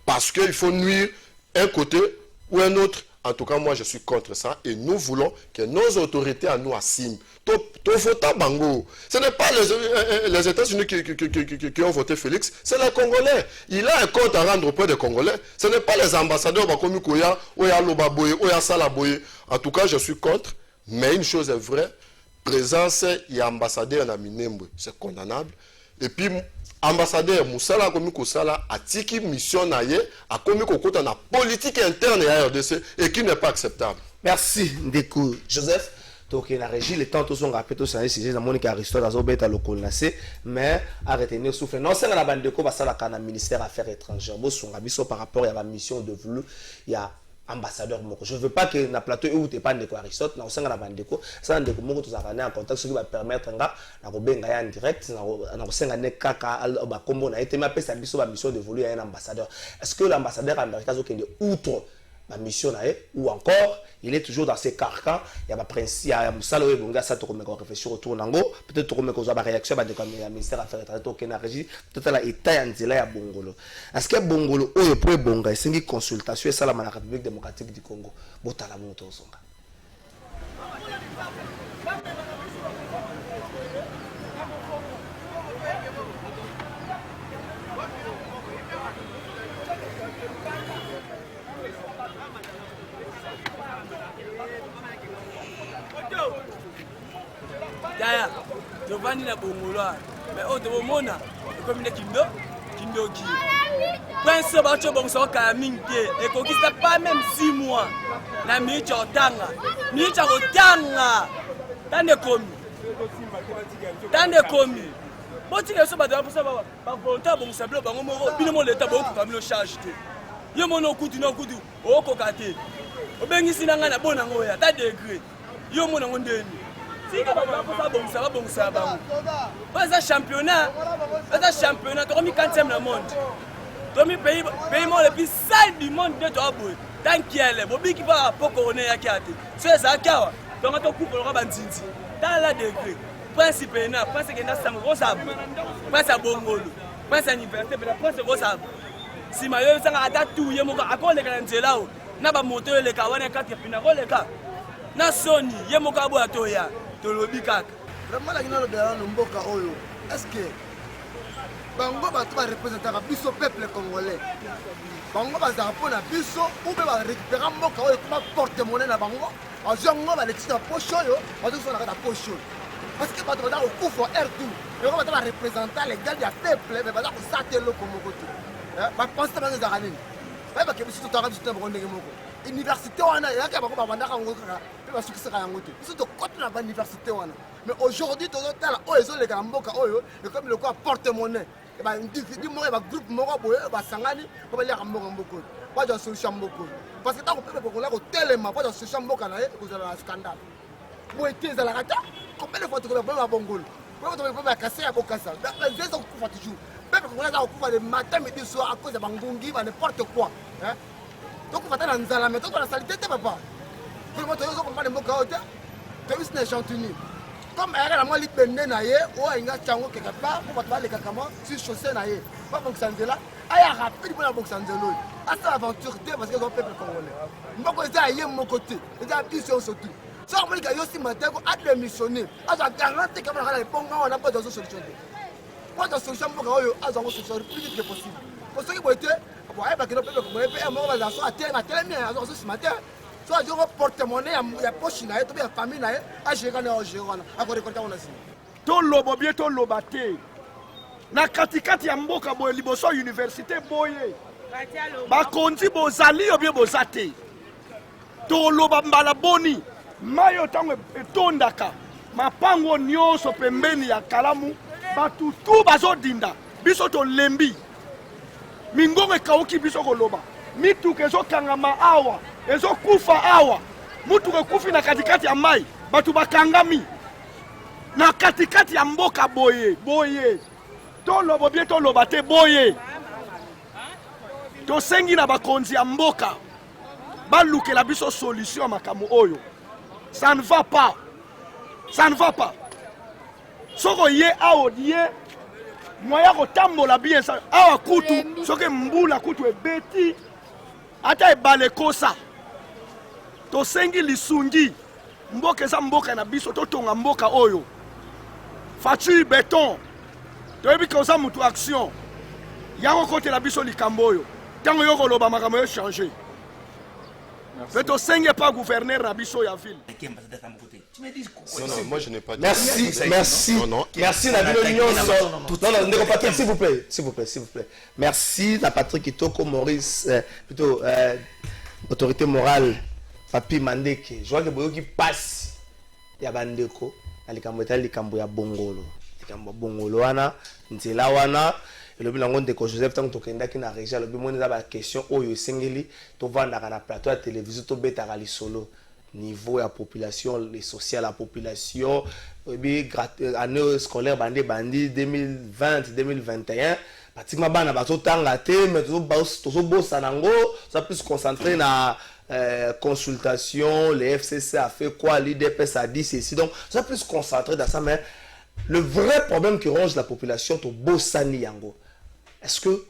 parce qu'il faut nuire un côté ou un autre, en tout cas, moi, je suis contre ça. Et nous voulons que nos autorités à nous assument. Ce n'est pas les États-Unis qui ont voté Félix, c'est les Congolais. Il a un compte à rendre auprès des Congolais. Ce n'est pas les ambassadeurs comme Koya, Oya Lobaboye, Oya Salaboye. En tout cas, je suis contre. Mais une chose est vraie, présence et ambassadeur na Minembwe, c'est condamnable. Et puis, ambassadeur Moussala Komikosala a tiki mission naye a komikokota na politique interne à RDC et qui n'est pas acceptable. Merci Ndeko Joseph. Donc il a régi le temps tous on rappelle tous ces sujets dans Monique Aristote à Zobeta local nacé mais à retenir souffle non c'est la bande de ko basala kana ministère affaires étrangères bo son biso par rapport à la mission de voulu il y a ambassadeur moko. Je veux pas que na plateau où tu pas Ndeko Aristote na osanga na bande ko ça Ndeko moko tous avane en contact ce qui va permettre nga na ko benga ya en direct na osanga ne kaka ba kombo na été ma pesa biso ba mission de voulu à un ambassadeur. Est-ce que l'ambassadeur américain qui est outre ma mission là ou encore il est toujours dans ces carcans il y a ma principe il y a Moussala et Bonga ça to comme réfléchir autour nango peut-être comme qu'on a réaction de comme le ministère affaires étrangères aucune régie peut-être la état nzela ya Bongolo est-ce que Bongolo oyo pour Bonga c'est une consultation ça la République démocratique du Congo botala moto zonga Yaya, Giovanni na Bongolo, mais au de Mona, comme une Kindo qui. Pense Bacho Bongso Kamingé, et qu'on quitte pas même 6 mois. Na Micho Tanga, Micho Tanga, Tande Komi. Bon, tu es sur Badam pour ça, par volontaire, bon, ça bloque, bon, bon, l'état, bon, comme le charge. Yo mono kutu no kutu, o kokate. Obengi na ngana bona ngoya, ta degré. Yo mono ngondeni. Si ka ba bon ça ba. Pas un championnat. Pas un championnat, tu as mis 4e dans le monde. Tu as mis pays le plus sale du monde de toi boy. Tant qu'il est, bobi qui va pas couronner ya kiate. C'est ça kawa. Donc on coupe le rabanzinzi. Dans la degré. Principe na, pense que na sango rosa. Pense à Bongolo. Pense à université, pense rosa. Si mayo sanga ata tout yemo akole ka nzela o. Na ba moto le ka wana 4 pina ko le ka. Na Sony yemo ka bo atoya. Tolobi kaka. Vraiment la guinée de Mboka Oyo. Est-ce que Bango va représenter le peuple congolais? Bango va répondre à Bisso ou va récupérer Mboka Oyo comme porte-monnaie na Bango. En jouant va les titres pocho yo, on doit faire la pocho. Parce que va dans au coup for air tout. Et on va représenter les gars du peuple mais va ça sater le comme côté. Va penser dans les années. Va que Bisso tout arabe tout Burundi moko. Université wana ya ka ba banda ka ngokaka. Mais aujourd'hui, tout le temps, ils ont les Gamboka, comme le quoi porte-monnaie. Et bien, un groupe moro, Sangani, comme les Gamboka. Pas de solution beaucoup. Parce que tant qu'on peut au tellement, pas de solution beaucoup, vous avez un scandale. Vous êtes à la rata, combien de fois tu peux à Bongol? Vous pouvez casser à Bokassa. Les gens coupent toujours. Même quand on a coupé le matin, midi, soir, à cause de Bangongi, n'importe quoi. Donc, on va dans la salle, mais on la salité, papa. Comme elle a moi libéré naïe ou il y a chango quelque part pour pas les cacamans sur chaussée naïe pas bon ça là aya rapide pour la boxe en zéro à cette aventure parce que le peuple congolais mboko ça y est mon côté il y a mission surtout ça on dit que aussi matin ko a démissionné à la garantie que on a bon on n'a pas de solution pas de solution pour eux à une solution le plus vite que possible pour ceux qui vont être bon parce que le peuple congolais peut moi va ça à terre bien ce matin. Soit je porte-monnaie, il y a poche, il y a famille, il y a gérer, to lobo bien to lobate na katikati ya mboka boye liboso université boye bakonzi bozali ou bien bozate to loba mbala boni mayo tango etondaka mapango nyonso pembeni ya kalamu batu tu bazodinda biso to lembi mingongo ekauki biso koloba mituka ezokangama awa ezokufa awa mutuka kufi na katikati ya mai batu bakangami na katikati ya mboka boye toloba bien toloba te boye tosengi na bakonzi ya mboka balukela biso solution ya makambo oyo. Ça ne va pas. Ça ne va pas. Soko ye awo ye moya kotambola bien ça awa kutu soke mbula kutu ebeti ata ebale kosa tosengi lisungi mboka eza mboka na biso totonga mboka oyo faci beton toyebi koza mutu action yango kotela biso likambo oyo ntango yo koloba makambo yo changer. Mais tu sais pas gouverneur Rabiso ya ville. Non, moi je n'ai pas dit. Merci. Merci Nabilo Nyonso. S'il vous plaît. Merci na Patrick Kitoko, Maurice, plutôt autorité morale, Papi Mandeke. Je vois que Boyo qui passe. Ya bandeko, alikambo ya bongolo. Likambo bongolo wana, nzela wana. Et le bilan de Joseph tant que tu na région le bilan des question oyo singeli to vanda na plateau de télévision to beta ali solo niveau ya population les social la population bi année scolaire bandi 2020 2021 pratiquement bana ba to tanga te mais to bossa nango ça plus concentrer na consultation les FCC a fait quoi l'IDPS a dit ceci donc ça plus concentré dans ça mais le vrai problème qui ronge la population to bossani yango. Est-ce que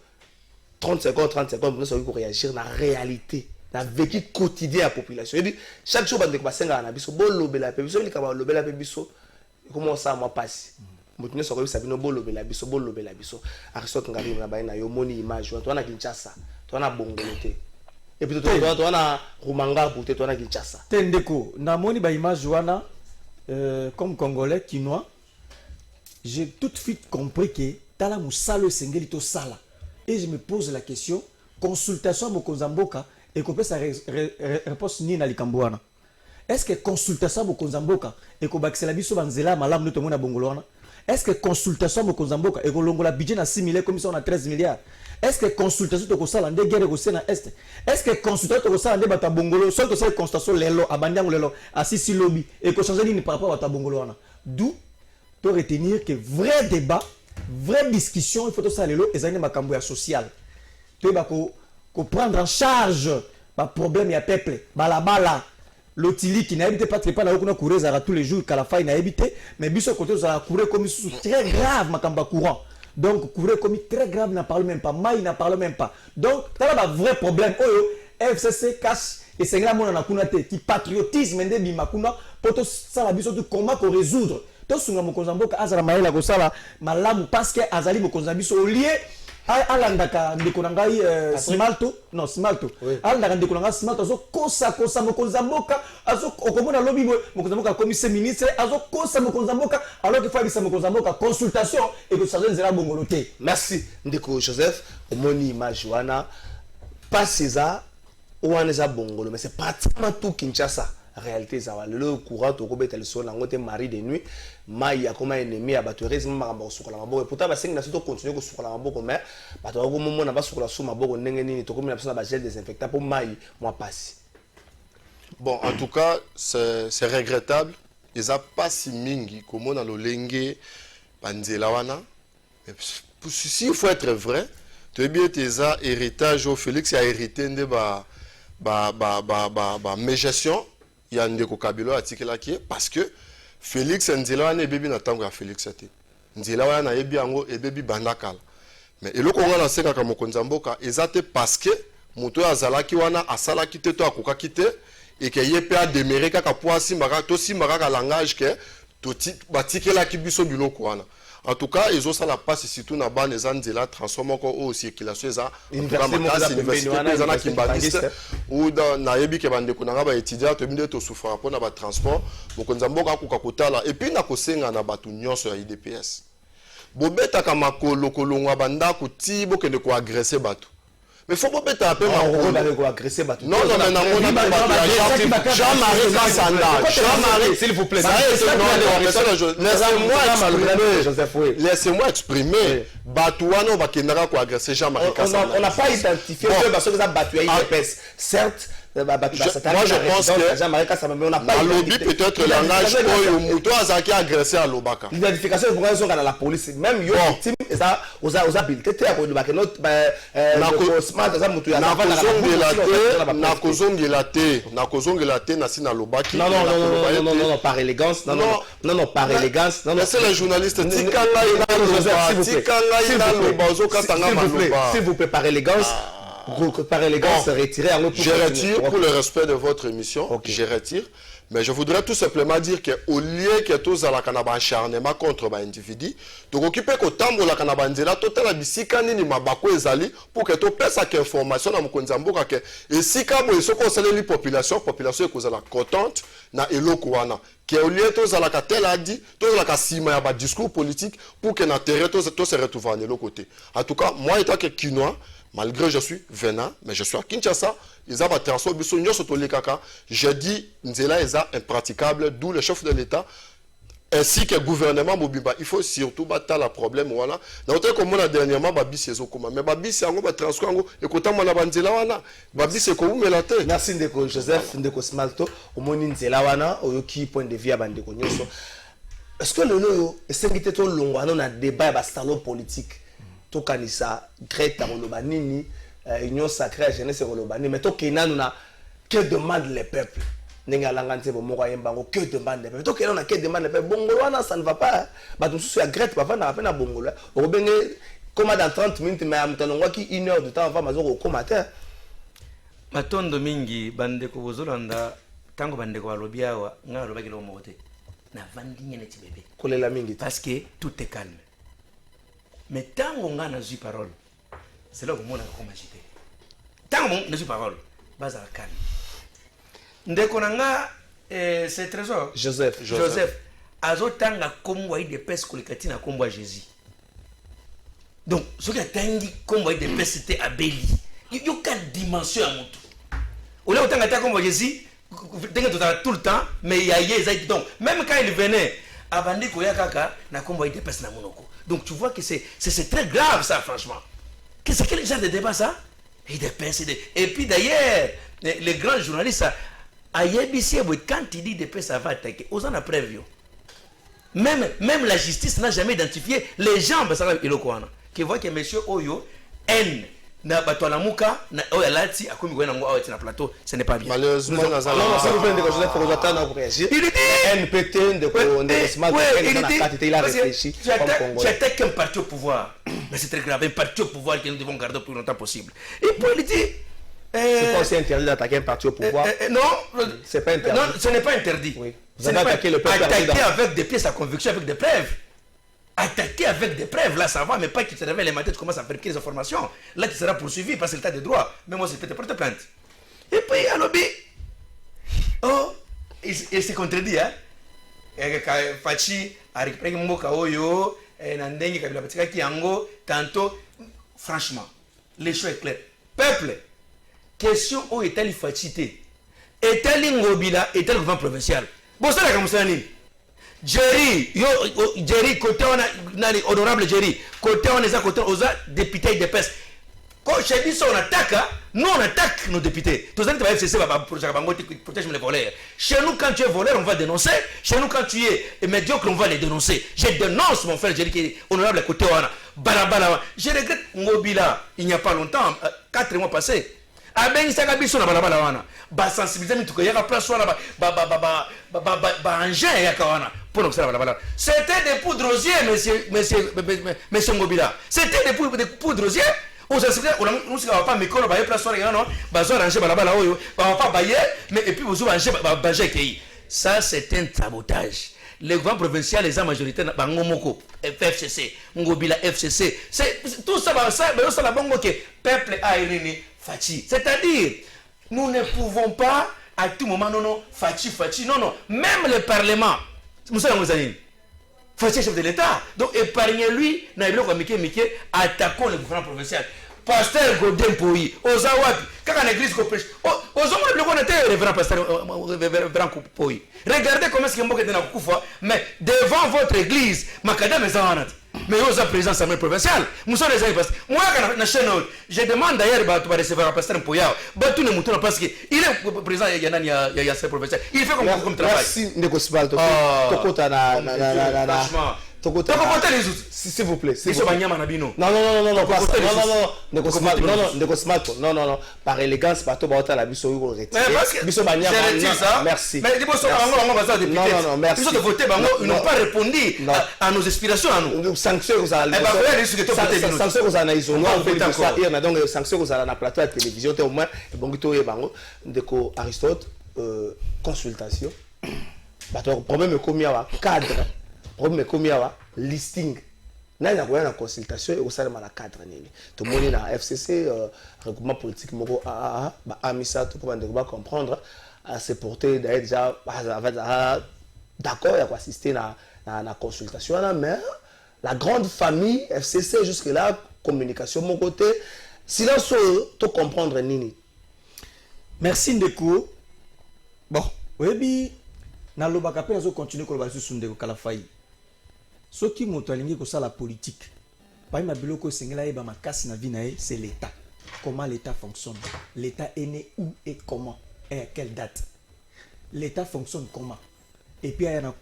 30 secondes, pour réagir dans la réalité, dans le vécu quotidien de la population? Chaque jour, on va passer à la biso, comment ça moi passe? Mutune soko sabino bolo bela biso. Aristote ngari na baina yo moni image, toi na Kinshasa, toi na Bongoloté. Et puis toi na Rumanga pour toi na Kinshasa. Tendeko, na moni ba image wana comme congolais quinois, j'ai tout de suite compris que tala musalo sengeli to sala. Et je me pose la question, consultation mokonzamboka et qu'on peut sa réponse ni na likamboana. Est-ce que consultation mokonzamboka et qu'on baxela biso banzela malam no to mona bongolwana? Est-ce que consultation mokonzamboka et qu'on longola budget na 6 milliards comme ça on a 13 milliards? Est-ce que consultation to ko sala nde guerre ko sena est? Est-ce que consultation to ko sala nde bata bongolo so to sala consultation lelo abandango lelo asisi lobby et ko changer ni par rapport à bata bongolwana? D'où to retenir que vrai débat, vraie discussion, il faut tout ça lelo ezali makambo ya social. To ba ko prendre en charge ba problème ya peuple, balabala l'otili qui n'a habité pas très pas là qu'on courir à tous les jours qu'à la fin il n'a habité mais biso côté ça courir comme très grave makamba courant. Donc courir comme très grave n'a parle même pas, Maï n'a parle même pas. Donc tu as un vrai problème oyo FCC cache et c'est là mon na kuna te qui patriotisme ndé bimakuna pour tout ça la biso tout comment pour résoudre. To sunga mokonzamboka azala maela ko sala malamu parce que azali mokonzambiso au lieu alandaka ndeko na ngai Smalto alandaka ndeko na ngai Smalto azo kosa mokonzamboka azo okomona lobi mokonzamboka commissaire ministre azo kosa mokonzamboka alors qu'il faut bisa mokonzamboka consultation et que changer nzela bongoloté. Merci ndeko Joseph omoni image wana pas ça wana za bongolo mais c'est pratiquement tout Kinshasa. Réalité ça va le courant to ko betel so nango te mari de nuit mai akoma ennemi ya batourisme makamba sukola maboko et pourtant ba singa na to continuer ko sukola maboko mais bato ko momona ba sukola suma maboko ndenge nini to komi na personne ba gel désinfectant pour mai moi passe. Bon en tout cas c'est regrettable ils a pas si mingi comme on a le lenge banzela wana mais si il faut être vrai tu bien tes héritage au Félix a hérité de mégestion il y a ndeko Kabila atikela ki parce que Félix Nzela wana ebebi na tango ya Félix ate Nzela wana yebi yango ebebi bandakala mais eloko ngana seka ka mokonzamboka ezate parce que moto azalaki wana asalaki te to akokaki te et que yepe a déméré kaka poasi maka to simaka ka langage que to batikela ki biso biloko wana. En tout cas, ils ont ça la passe surtout na ban les Nzela transforme encore au circulation ça université qui baniste ou dans na yebi ke bande ko na ba étudiant to binde to souffrir pour na ba transport mokonzamboka ko kakotala et puis na kosenga na batu nyonso ya IDPS bobeta ka makolo kolongwa banda ko ti bokende ko agresser batu mais faut pas beta peu makolo ko agresser batu non mais na Jean-Marie Kassanda Jean-Marie s'il vous plaît laissez-moi exprimer batu wana on va kendaka ko agresser Jean-Marie Kassanda on n'a pas identifié que parce que ça batu IDPS certes je pense que à lobby peut-être langage oyo muto azaki agressé à lobaka. L'identification pour raison dans la police même yo victime ça aux habilité à ko lobaka notre na kozongela te na sina lobaki. Non, par élégance. Non, par élégance. Non, c'est les journalistes. S'il vous plaît, par élégance. Par élégance, retirer. Je retire pour le respect de votre émission. Je retire. Mais je voudrais tout simplement dire qu'au lieu que tous à la canaba acharnement contre les individus, tu occupes que tambo la canaba ndela total abisika nini mabako ezali pour que tu pèse cette information na mukonzamboka que et si kabo eso concerne la population ekozala contente na eloko wana que au lieu tous à la katela a dit tous à la kasima ya ba discours politique pour que na terre tous se retrouvent de l'autre côté. En tout cas, moi étant que Kinois, malgré je suis venant, mais je suis à Kinshasa, ils ont transport biso nyoso tolikaka. Je dis nzela eza impraticable, d'où le chef de l'État ainsi que le gouvernement Bobiba. Il faut surtout battre le problème voilà. Dans tel comme on dernièrement babisi ezokoma, mais babisi ango ba transport ango ekota mona banzela wana. Babisi ko umelate. Merci ndeko Joseph ndeko Smalto, omoni nzela wana oyoki point de vue ya bandeko nyoso. Est-ce que le loyo esengite to longwa na débat ba salon politique? To kanisa Greta Roloba nini union sacrée jeunesse Roloba nini mais to kenanu na que demande les peuples nenga langante bo moko yembango que demande les peuples to kenanu na que demande les peuples bongolo wana ça ne va pas ba tout sur Greta ba na peine bongolo o benge comme dans 30 minutes mais amtanongwa ki 1 heure de temps va mazo ko matin matondo mingi bande ko bozolanda tango bande ko alobi awa nga loba kilo mote na vandi nyene tibebe kolela mingi parce que tout est calme. Mais tant qu'on a eu parole, c'est là où on a agité. Tant qu'on a eu parole, base à la calme. Dès qu'on a c'est trésor. Joseph. Azotang a combo de peste collective à combo Jésus. Donc, ce qui a tangi combo de peste c'était à Béli. Il y a 4 dimensions à mon tour. Au lieu de tant combo Jésus, tout le temps, mais il y a donc même quand il venait, avant de koya kaka na combo de peste na monoko. Donc tu vois que c'est très grave ça franchement. C'est quel genre de débat ça? Et puis d'ailleurs, les grands journalistes, à YBC, quand il dit des ça va attaquer, aux en a prévu. Même la justice n'a jamais identifié les gens qui voient que monsieur Oyo, N, na batwalamuka na oyalati akomi kwena ngo awati na plateau, ce n'est pas bien. Malheureusement non ça vous plaît de Joseph pour attendre pour réagir. Il dit NPT de Smart il a réfléchi comme tu attaques un parti au pouvoir. Mais c'est très grave, un parti au pouvoir que nous devons garder le plus longtemps possible. Et puis il dit c'est pas aussi interdit d'attaquer un parti au pouvoir. Non, c'est pas interdit. Non, ce n'est pas interdit. Oui. Vous avez attaqué le peuple attaquer avec des pièces à conviction, avec des preuves. Attaquer avec des preuves, là ça va, mais pas qu'il se réveille les matins, tu commences à faire les informations. Là tu seras poursuivi parce que l'état de droit. Mais moi, je peux te porter plainte. Et puis, à l'obé, il s'est contredit, hein. Fachi a récupéré mon kaoyo, Nandengi Kabila Patika Kiango, tantôt, franchement, les choix est clair. Peuple, question où est-elle facilité? Est-elle Ngobila, est-elle gouvernement provincial? Bon, ça, la Kamousani. Jerry, côté on a honorable Jerry, côté on est à côté aux députés de PES. Quand chez nous on attaque, nous on attaque nos députés. Tous les gens qui FCC va protéger les voleurs. Chez nous quand tu es voleur on va dénoncer. Chez nous quand tu es médiocre on va les dénoncer. Je dénonce mon frère Jerry qui est honorable côté on a. Balabala. Je regrette Ngobila. Il n'y a pas longtemps, 4 mois passés. Aben saka biso na balabala wana ba sensibiliser mitu ko yaka place wana ba engin yaka wana pour nous la balabala. C'était des poudres rosiers monsieur Ngobila. C'était des poudres rosiers. On sensibiliser on ne va pas mikolo ba place wana non ba zo ranger balabala oyo ba pas bailler mais et puis vous ranger ba kei. Ça c'est un sabotage. Les gouvernements provinciaux, les gens majoritaires, Bangomoko, FCC, Ngobila, FCC, c'est tout ça, ça la bongo que peuple a éliminé Fachi. C'est-à-dire, nous ne pouvons pas à tout moment, non, Fachi, non, même le Parlement, Moussa Mouzanine, Fachi chef de l'État, donc épargnez-lui, attaquons le gouvernement provincial. Pasteur Godin Pouy, aux Awapi, quand l'église prêche, aux hommes, le qu'on était révérend pasteur Pouy. Regardez comment est-ce que Mboka est dans la Koufa, mais devant votre église, Makadam est en mais aux président assemblée provinciale muso les parce moi quand na chaîne je demande d'ailleurs ba tu vas recevoir pasteur Mpoyao ba tout ne mouton parce que il est président il y a assemblée provinciale il fait comme travail merci ndeko Sibal to kota na s'il vous plaît. Non, par élégance, par tout la biso merci. Mais non, merci. Ils n'ont pas répondu à nos aspirations à nous. Sanctions aux na plateau de télévision au moins ndeko Aristote consultation. Problème cadre. Problème comme listing nani na koya na consultation et au salama la cadre nini to moni na FCC regroupement politique moko ba amisa to pour ndeko ba comprendre à se porter d'ailleurs déjà d'accord ya ko assister na consultation là mais la grande famille FCC jusque là communication mon côté silence to comprendre nini. Merci ndeko. Bon webi na lobaka pe azo continuer ko ba su ndeko kala fayi. Ce qui m'a aligné sur la politique, par exemple, c'est l'État. Comment l'État fonctionne? L'État est né où et comment? Et à quelle date? L'État fonctionne comment? Et puis, il y a la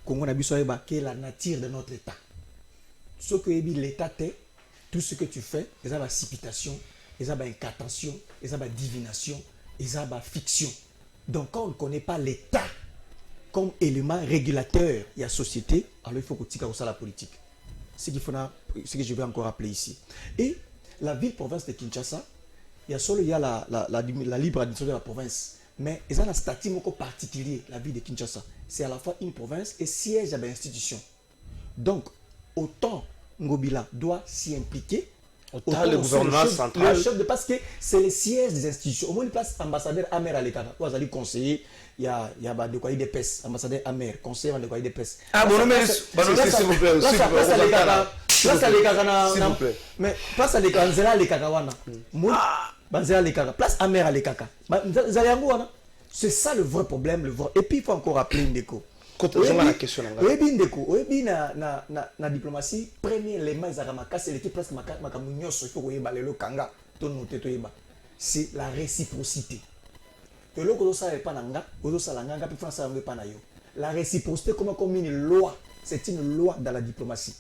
nature de notre État. Ce que l'État est, tout ce que tu fais, il y a la citation, il y a incantation, il y a divination, il y a fiction. Donc, quand on ne connaît pas l'État, comme élément régulateur et à société, alors il faut que tu aies la politique. Ce que je vais encore rappeler ici. Et la ville-province de Kinshasa, il y a la libre administration de la province. Mais il y a un statut particulier, la ville de Kinshasa. C'est à la fois une province et siège à l'institution. Donc, autant Ngobila doit s'y impliquer, autant le gouvernement central. Parce que c'est le siège des institutions. Au moins, il place ambassadeur Amer à l'État. Vous allez conseiller. Il y a de quoi des pèses, ambassadeur Amer, conseiller de quoi des pèses. Ah bon, mais s'il vous plaît, mais place à l'écart, les cacawana. Banzela les caca, place Amer à l'écaka. C'est ça le vrai problème, le vrai. Et puis il faut encore rappeler Ndeko. La question. Oui, na diplomatie, premier élément, c'est l'équipe presque c'est la réciprocité. La réciprocité, comme une loi, c'est une loi dans la diplomatie.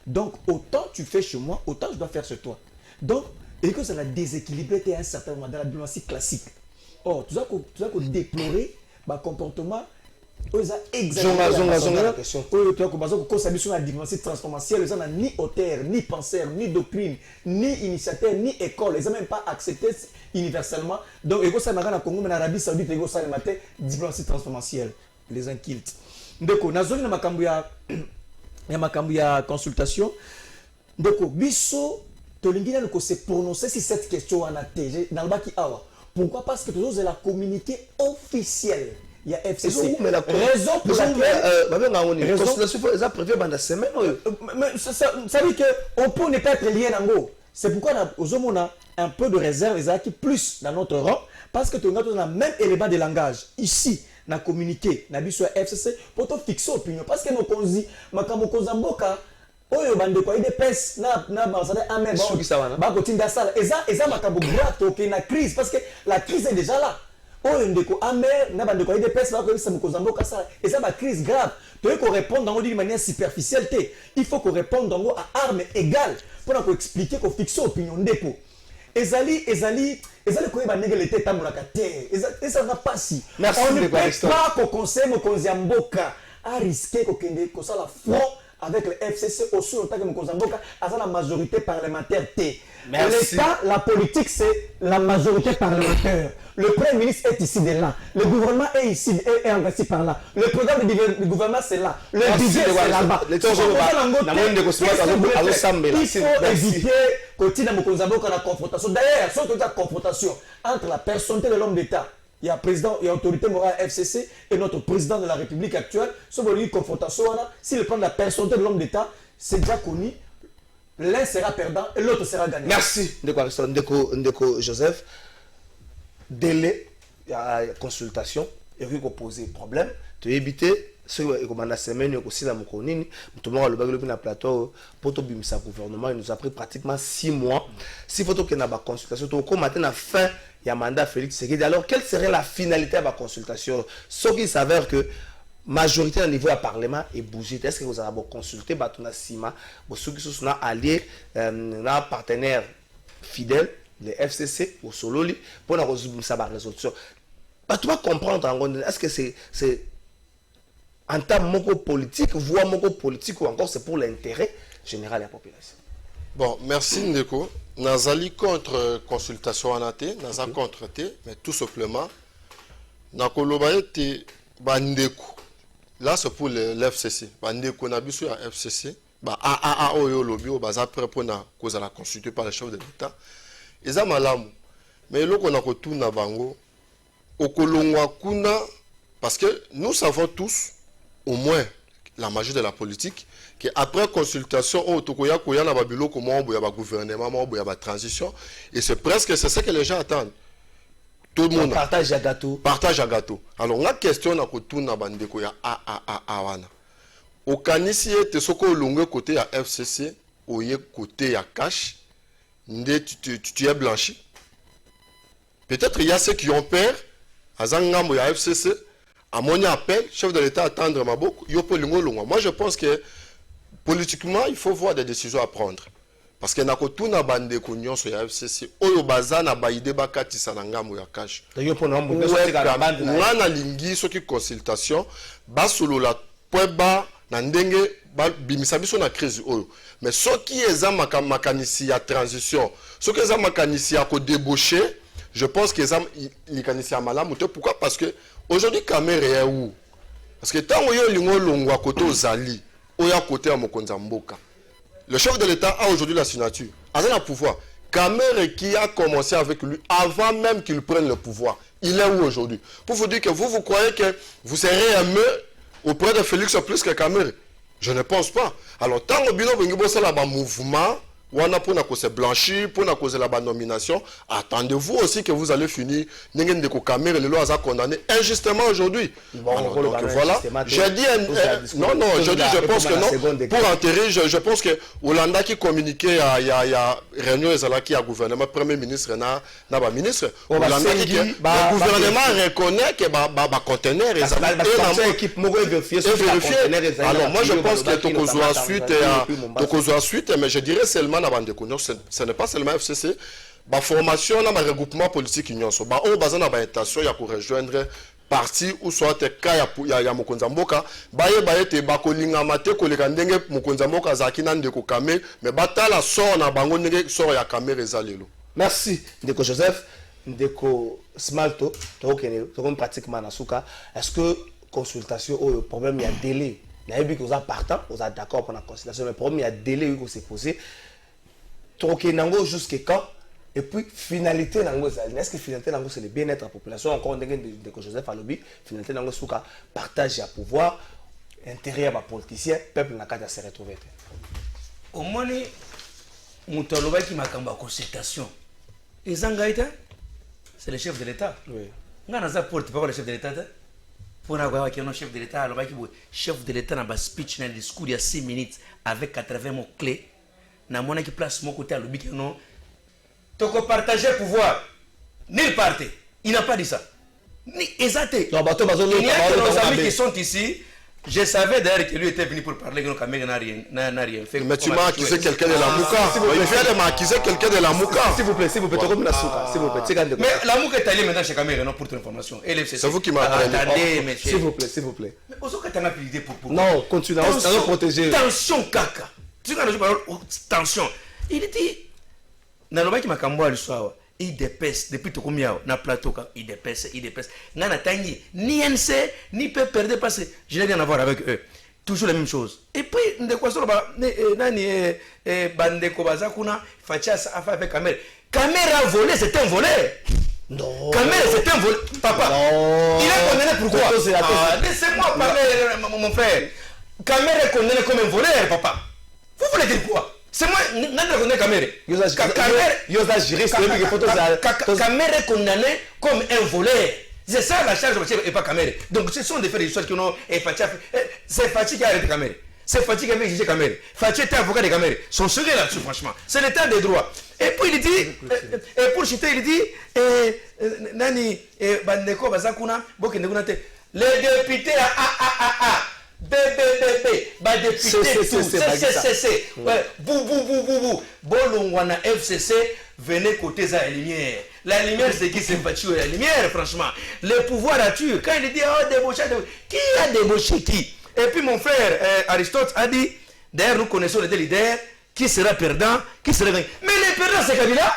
Donc, autant tu fais chez moi, autant je dois faire chez toi. Donc, et que ça va déséquilibrer à un certain moment dans la diplomatie classique. Or, tu dois déplorer le comportement. La diplomatie transformationnelle, ils n'ont ni auteur, ni penseur, ni doctrine, ni initiateur, ni école. Ils n'ont même pas accepté universellement. Donc, ils ont en Congo, mais en Arabie Saoudite, ils ont diplomatie transformationnelle. Les incultes. Donc, dans la consultation, donc, Bisso, Tolingina s'est prononcé sur cette question en ATG, dans le Baki Awa. Pourquoi? Parce que tous la communiqué officiel. Il y a FCC. Raison pour laquelle. Ça prévu pendant la semaine. Ça veut dire qu'on peut ne pas être lié en gros. C'est pourquoi on a un peu de réserve, qui plus dans notre rang, parce que on a le même élément de langage. Ici, on a communiqué, on a vu sur FCC pour te fixer l'opinion. Parce que nous avons dit, oyo bande kwa ide pes na basade amen ba kotinda sala eza makambo grato ke na crise parce que la crise est déjà là oyo ndeko amen na bande kwa ide pes ba ko bisa mukozamboka sala eza ba crise grave tu veux qu'on réponde dans d'une manière superficielle il faut qu'on réponde dans à armes égales pour qu'on expliquer qu'on fixe opinion ndeko ezali ko ba négele te tamulaka te eza na pasi on ne peut pas qu'on conseille mo konziamboka à risquer ko kende ko sala front avec le FCC aussi autant que Mkozamboka à la majorité parlementaire T. L'État, la politique, c'est la majorité parlementaire. Le Premier ministre est ici de là. Le gouvernement est ici, est investi par là. Le programme du gouvernement, c'est là. Le budget, c'est là-bas. Il faut éviter continuer à Mkozamboka la confrontation. D'ailleurs, si on a confrontation entre la personnalité de l'homme d'État, il y a président et autorité morale FCC et notre président de la République actuelle. Si vous voulez une confrontation, si le plan de la personnalité de l'homme d'État, c'est déjà connu. L'un sera perdant et l'autre sera gagnant. Merci, Ndeko Joseph. Délai, il y a consultation, il faut poser problème. Tu veux éviter ceux qui commandent la semaine aussi dans mon conini tout le monde le bagage na plateau pour tout bimisa gouvernement il nous a pris pratiquement 6 mois si faut que na ba consultation tout comme matin à fin il y a mandat Félix Tshisekedi alors quelle serait la finalité de la consultation ce qui s'avère que majorité au niveau du parlement est bougé est-ce que vous avez consulté batuna sima ceux qui sont alliés na partenaire fidèle le FCC au Sololi pour la résolution bah tu vas comprendre est-ce que c'est en termes politique, voire politique ou encore c'est pour l'intérêt général de la population. Bon, merci Ndeko. Nazali contre consultation en AT, Nazali contre T, mais tout simplement, Nakolobaete Bandeko. Là, c'est pour l'FCC. Bandeko Nabiso à FCC. AAA Oyo Lobby, au bazar prêt pour la cause à la consulter par le chef de l'État. Ils ont malamu. Mais là, on a retourné à Bango. Au Kolongwa Kuna, parce que nous savons tous, au moins la magie de la politique, qu'après consultation, on a un gouvernement, une transition, et c'est presque ce que les gens attendent. Tout le monde partage à gâteau. Partage à gâteau. Alors, on a une question à côté de Bandeko, au Kanisi, tu es côté à FCC, au côté à Cash, tu es blanchi. Peut-être il y a ceux qui ont peur, à Zangam ou à FCC, à mon appel, chef de l'État attendre ma boucle, moi je pense que politiquement, il faut voir des décisions à prendre. Parce que na kotuna bande konyon sur FCC, oyo bazana ba ide bakati sananga mu ya cash. D'ailleurs pour nous na lingi soki consultation, ba solo la poeba na ndenge ba bimisa biso na crise oyo. Mais soki eza makanisi ya transition, soki eza makanisi ya ko débaucher, je pense que eza likanisi ya malamu te. Pourquoi? Parce que aujourd'hui, Kamere est où? Parce que tant que lingo longwa côté Ozali, oya côté à Mokonzamboka. Le chef de l'État a aujourd'hui la signature. A un pouvoir. Kamere qui a commencé avec lui avant même qu'il prenne le pouvoir. Il est où aujourd'hui? Pour vous dire que vous croyez que vous serez aimé auprès de Félix plus que Kamere? Je ne pense pas. Alors tant que bino bengibo ça là mouvement. Pour se blanchir, pour la nomination, attendez-vous aussi que vous allez finir. Kamere, les lois ont condamné injustement aujourd'hui. Donc voilà, j'ai dit, je pense que non. Pour enterrer, je pense que Hollanda qui communiquait, il y a réunion qui a gouvernement, premier ministre, n'a pas ministre. Hollanda qui le gouvernement reconnaît que le conteneur est vérifié. Alors moi je pense que Tokozo suite, mais je dirais seulement ce n'est pas seulement FCC, la formation, le regroupement politique, on a besoin d'intention pour rejoindre parti ou soit ya Mokonzamboka, te bakolinga mate koleka ndenge Mokonzamboka zakina ndeko kame, mais batala sort na bango ndenge sort ya Kamere ezalelo. Merci Ndeko Joseph, Ndeko Smalto, to pratiquement na suka. Est-ce que consultation ou problème il y a délai? Il y a des gens partant, vous êtes d'accord pour la consultation, mais le problème il y a délai qui s'est posé. Troquer nango jusqu'à quand? Et puis finalité nango, est-ce que finalité nango c'est le bien-être de la population? Encore de Joseph Alobi, finalité nango c'est partage à pouvoir, intérêt à politicien, peuple n'a qu'à se retrouver. Au moins, Moutaloba qui m'a cambié consultation. Et Zangaïta, c'est le chef de l'État. Oui. On a pas le chef de l'État. Pour avoir un chef de l'État, le chef de l'État n'a pas speech, un discours il y a 6 minutes avec 80 mots clés. Na mona qui place mon côté à l'objet que non. Toko partager pouvoir. Nulle part. Il n'a pas dit ça. Ni exacté. Il y a nos amis qui sont ici. Je savais d'ailleurs que lui était venu pour parler que nos caméras n'a rien fait. Mais tu m'as accusé quelqu'un de la Mouka. Il vient de m'accuser quelqu'un de la Mouka. S'il vous plaît, s'il vous plaît, s'il vous plaît. Mais la Mouka est allée maintenant chez Caméra, non, pour ton information. C'est vous qui m'avez attendez, monsieur. S'il vous plaît, s'il vous plaît. Mais aussi que tu as l'idée pour. Non, continuez, on va protéger. Tension, caca. Tu vois, je parle tension. Il dit, Naloba qui m'a camboua le soir. Il dépêche depuis tout combien na plateau il dépêche nana tangi ni NC ni peut perdre parce que je n'ai rien à voir avec eux toujours la même chose et puis de quoi ça nani bande ko bazakuna fachas afa avec caméra volé c'est un volé non caméra c'est un volé papa non. Il est condamné pourquoi laissez-moi parler mon frère caméra est condamné comme un voleur papa vous voulez dire quoi? C'est moi, n'a condamné Kamere. Kamere est condamné comme un voleur. C'est ça la charge et pas Cameroun. Donc ce sont des faits d'histoire qui ont c'est Fatih qui a arrêté Cameroun. C'est Fatih qui a exigé Cameroun. Fatih était avocat de Cameroun. Son secret là-dessus, franchement. C'est l'état des droits. Et puis il dit, et pour citer, il dit, Nani, Bandeko, Bazakuna, Bokineguna, les députés BBBB, députés, CCC, bou, Bolongwana FCC, venez côté ça la lumière. La lumière, c'est qui sympathie la lumière, franchement. Le pouvoir a tué. Quand il dit, oh, débauché, qui a débauché qui? Et puis mon frère Aristote a dit, d'ailleurs nous connaissons les deux leaders, qui sera perdant, qui sera gagnant. Mais les perdants c'est Kabila.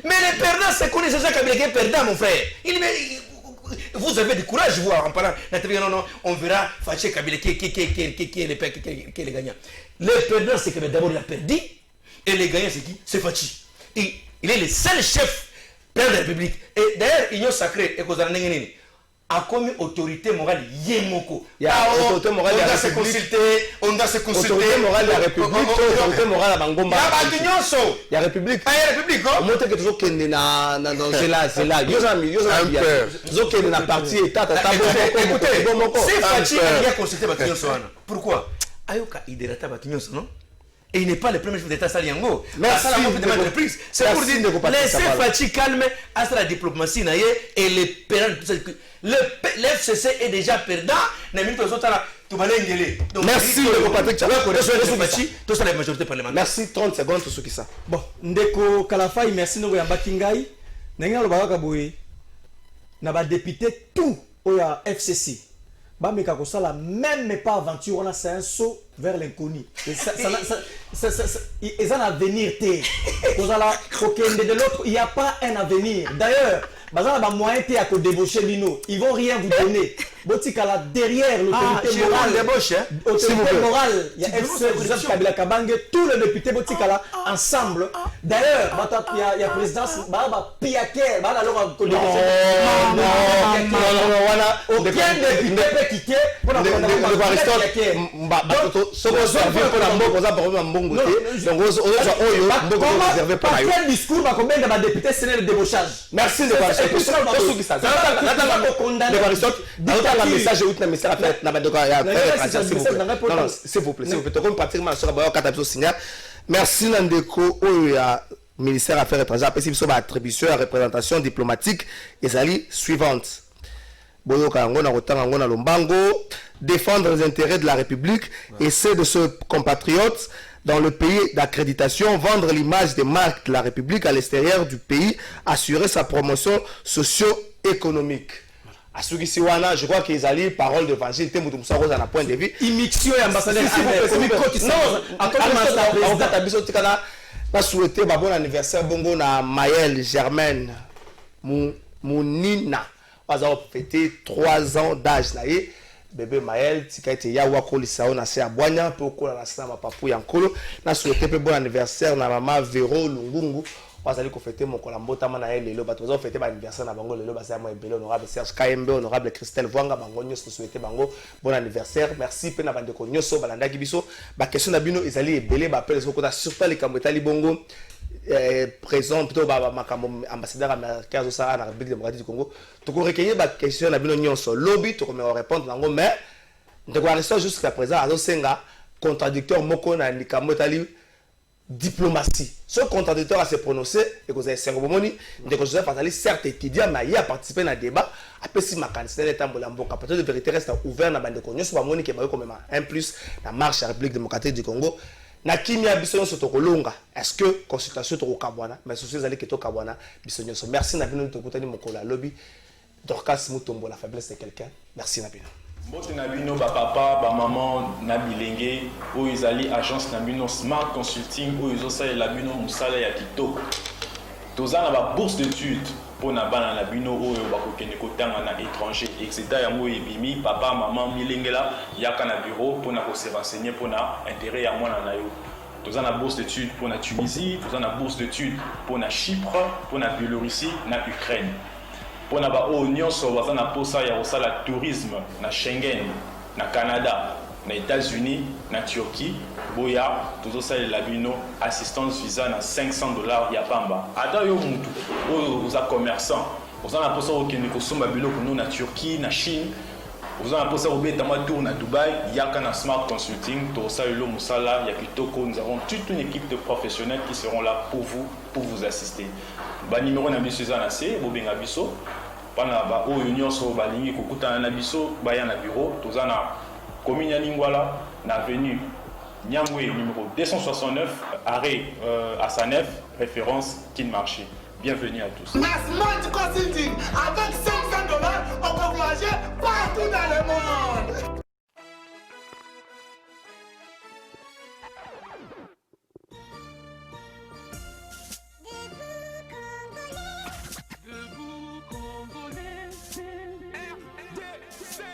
Mais les perdants c'est qu'on est déjà Kabila qui est perdant mon frère. Vous avez du courage vous en parlant. Non, on verra Faché Kabila qui est le gagnant. Les perdants c'est que d'abord il a perdu et les gagnants c'est qui? C'est Fachi. Il est le seul chef père de la République. Et d'ailleurs l'Union sacrée et qu'on a comme autorité morale Yemoko. Autorité morale on doit se consulter. Autorité morale de la République. Autorité morale à Bangomba. Il y a République. Il y a République. On montre que toujours qu'il est c'est là. Toujours qu'il est dans parti État. Écoutez, c'est Fachi qui a consulté Batinyoso. Pourquoi? Ayoka Iderata Batinyoso, non? Et il n'est pas le premier chef d'État Saliango. Merci. C'est pour dire, laissez Fachi calme à la diplomatie et les perdants. Le FCC est déjà perdant. Merci, Patrick. Tout ça, la majorité parlementaire. Merci, 30 secondes pour ceux qui ça. Bon, Ndeko Kalafai, merci nous yamba Kingai. Nenga lo baka boye. Na ba député tout au FCC. Ba meka ko sala même pas aventure on a c'est un saut vers l'inconnu. Ils ont un avenir té. De l'autre, il n'y a pas un avenir. D'ailleurs, moyen à débaucher Lino. Ils vont rien vous donner. Botikala derrière l'autorité morale. L'autorité morale, il y a FC Kabila Kabange, tous les députés Botikala ensemble. D'ailleurs, il y a présidence, Piaké, aucun député peut quitter pour la quel discours va combien de députés c'est le débauchage? Merci de voir un message où tu as un message à faire. S'il vous plaît, merci Nandeko ministère des Affaires étrangères après si attribution à représentation diplomatique et suivante. Défendre les intérêts de la République et ceux de ses compatriotes dans le pays d'accréditation, vendre l'image des marques de la République à l'extérieur du pays, assurer sa promotion socio-économique. À ceux qui sont là, je crois qu'ils allaient parole d'évangile, t'es moutoumsa rose à un point de vue. Immixio et ambassadeur. Non, souhaité bon anniversaire bongo na Maëlle Germaine Mounina. Nous avons fêté 3 ans d'âge. Bébé Maël, tika ete ya wako lisao na se abwanya pe okola na sana papu ya nkolo na souhaiter pe bon anniversaire na maman Véro Lungungu bazali ko fêter mon kolambota mana ele lelo bato bazali fêter ba anniversaire na bango lelo bazali mo ebele honorable Serge Kayembe honorable Christelle Vwanga bango nyoso souhaiter bango bon anniversaire merci pe na bandeko nyoso balandaki biso ba question na bino ezali ebele ba appel so kota surtout les kambetali bongo présent plutôt ambassadeur américain au Sahara, la République démocratique du Congo. Tu peux recueillir la question sur lobby, tu peux répondre dans le mais tu peux rester jusqu'à présent à Senga contradicteur moko na nikamotali diplomatie. Ce contradicteur a se prononcé et que vous avez 5 moments de Joseph Fatali certes étudiant mais il a participé dans le débat après si ma candidature est en Bolamboka peut-être de vérité reste ouvert na bande konyo sur moni qui va comme un plus la marche à la République démocratique du Congo. Na kimia biso so tokolonga est-ce que consultation to kabwana mais société zali keto kabwana biso nyoso merci na bino to kutani mokola lobby Dorcas Mutombo la faiblesse de quelqu'un merci na bino mbote na bino ba papa ba maman na bilenge o izali agence na bino Smart Consulting o izo sa la bino musala ya kitoko tozana ba bourse d'études pour na bana na bino oyo bakokende kotanga na étranger etc yango ebimi papa maman milengela yaka na bureau pour na ko se renseigner pour na intérêt ya mwana na yo tozana bourse d'études pour na Tunisie tozana bourse d'études pour na Chypre pour na Biélorussie na Ukraine pour na ba nyonso bazana posa ya kosala tourisme na Schengen na Canada na États-Unis na Turquie boya tozosalela bino assistance visa na $500 ya pamba ata yo mutu oyo oza commerçant Vous avez l'impression que nous sommes en Turquie, en Chine. Vous avez l'impression que nous sommes à Dubaï. Il y a un Smart Consulting, nous avons toute une équipe de professionnels qui seront là pour vous assister. Le numéro de Suzanne, Bobinga Bisso. Pendant que l'Union sur Balingi, Kukuta Nabiso, Bayana Bureau, tous en a commune à Lingwala, l'avenue Nyangwe numéro 269, arrêt à Sanef, référence Kin Marché. Bienvenue à tous. Smart Consulting avec 5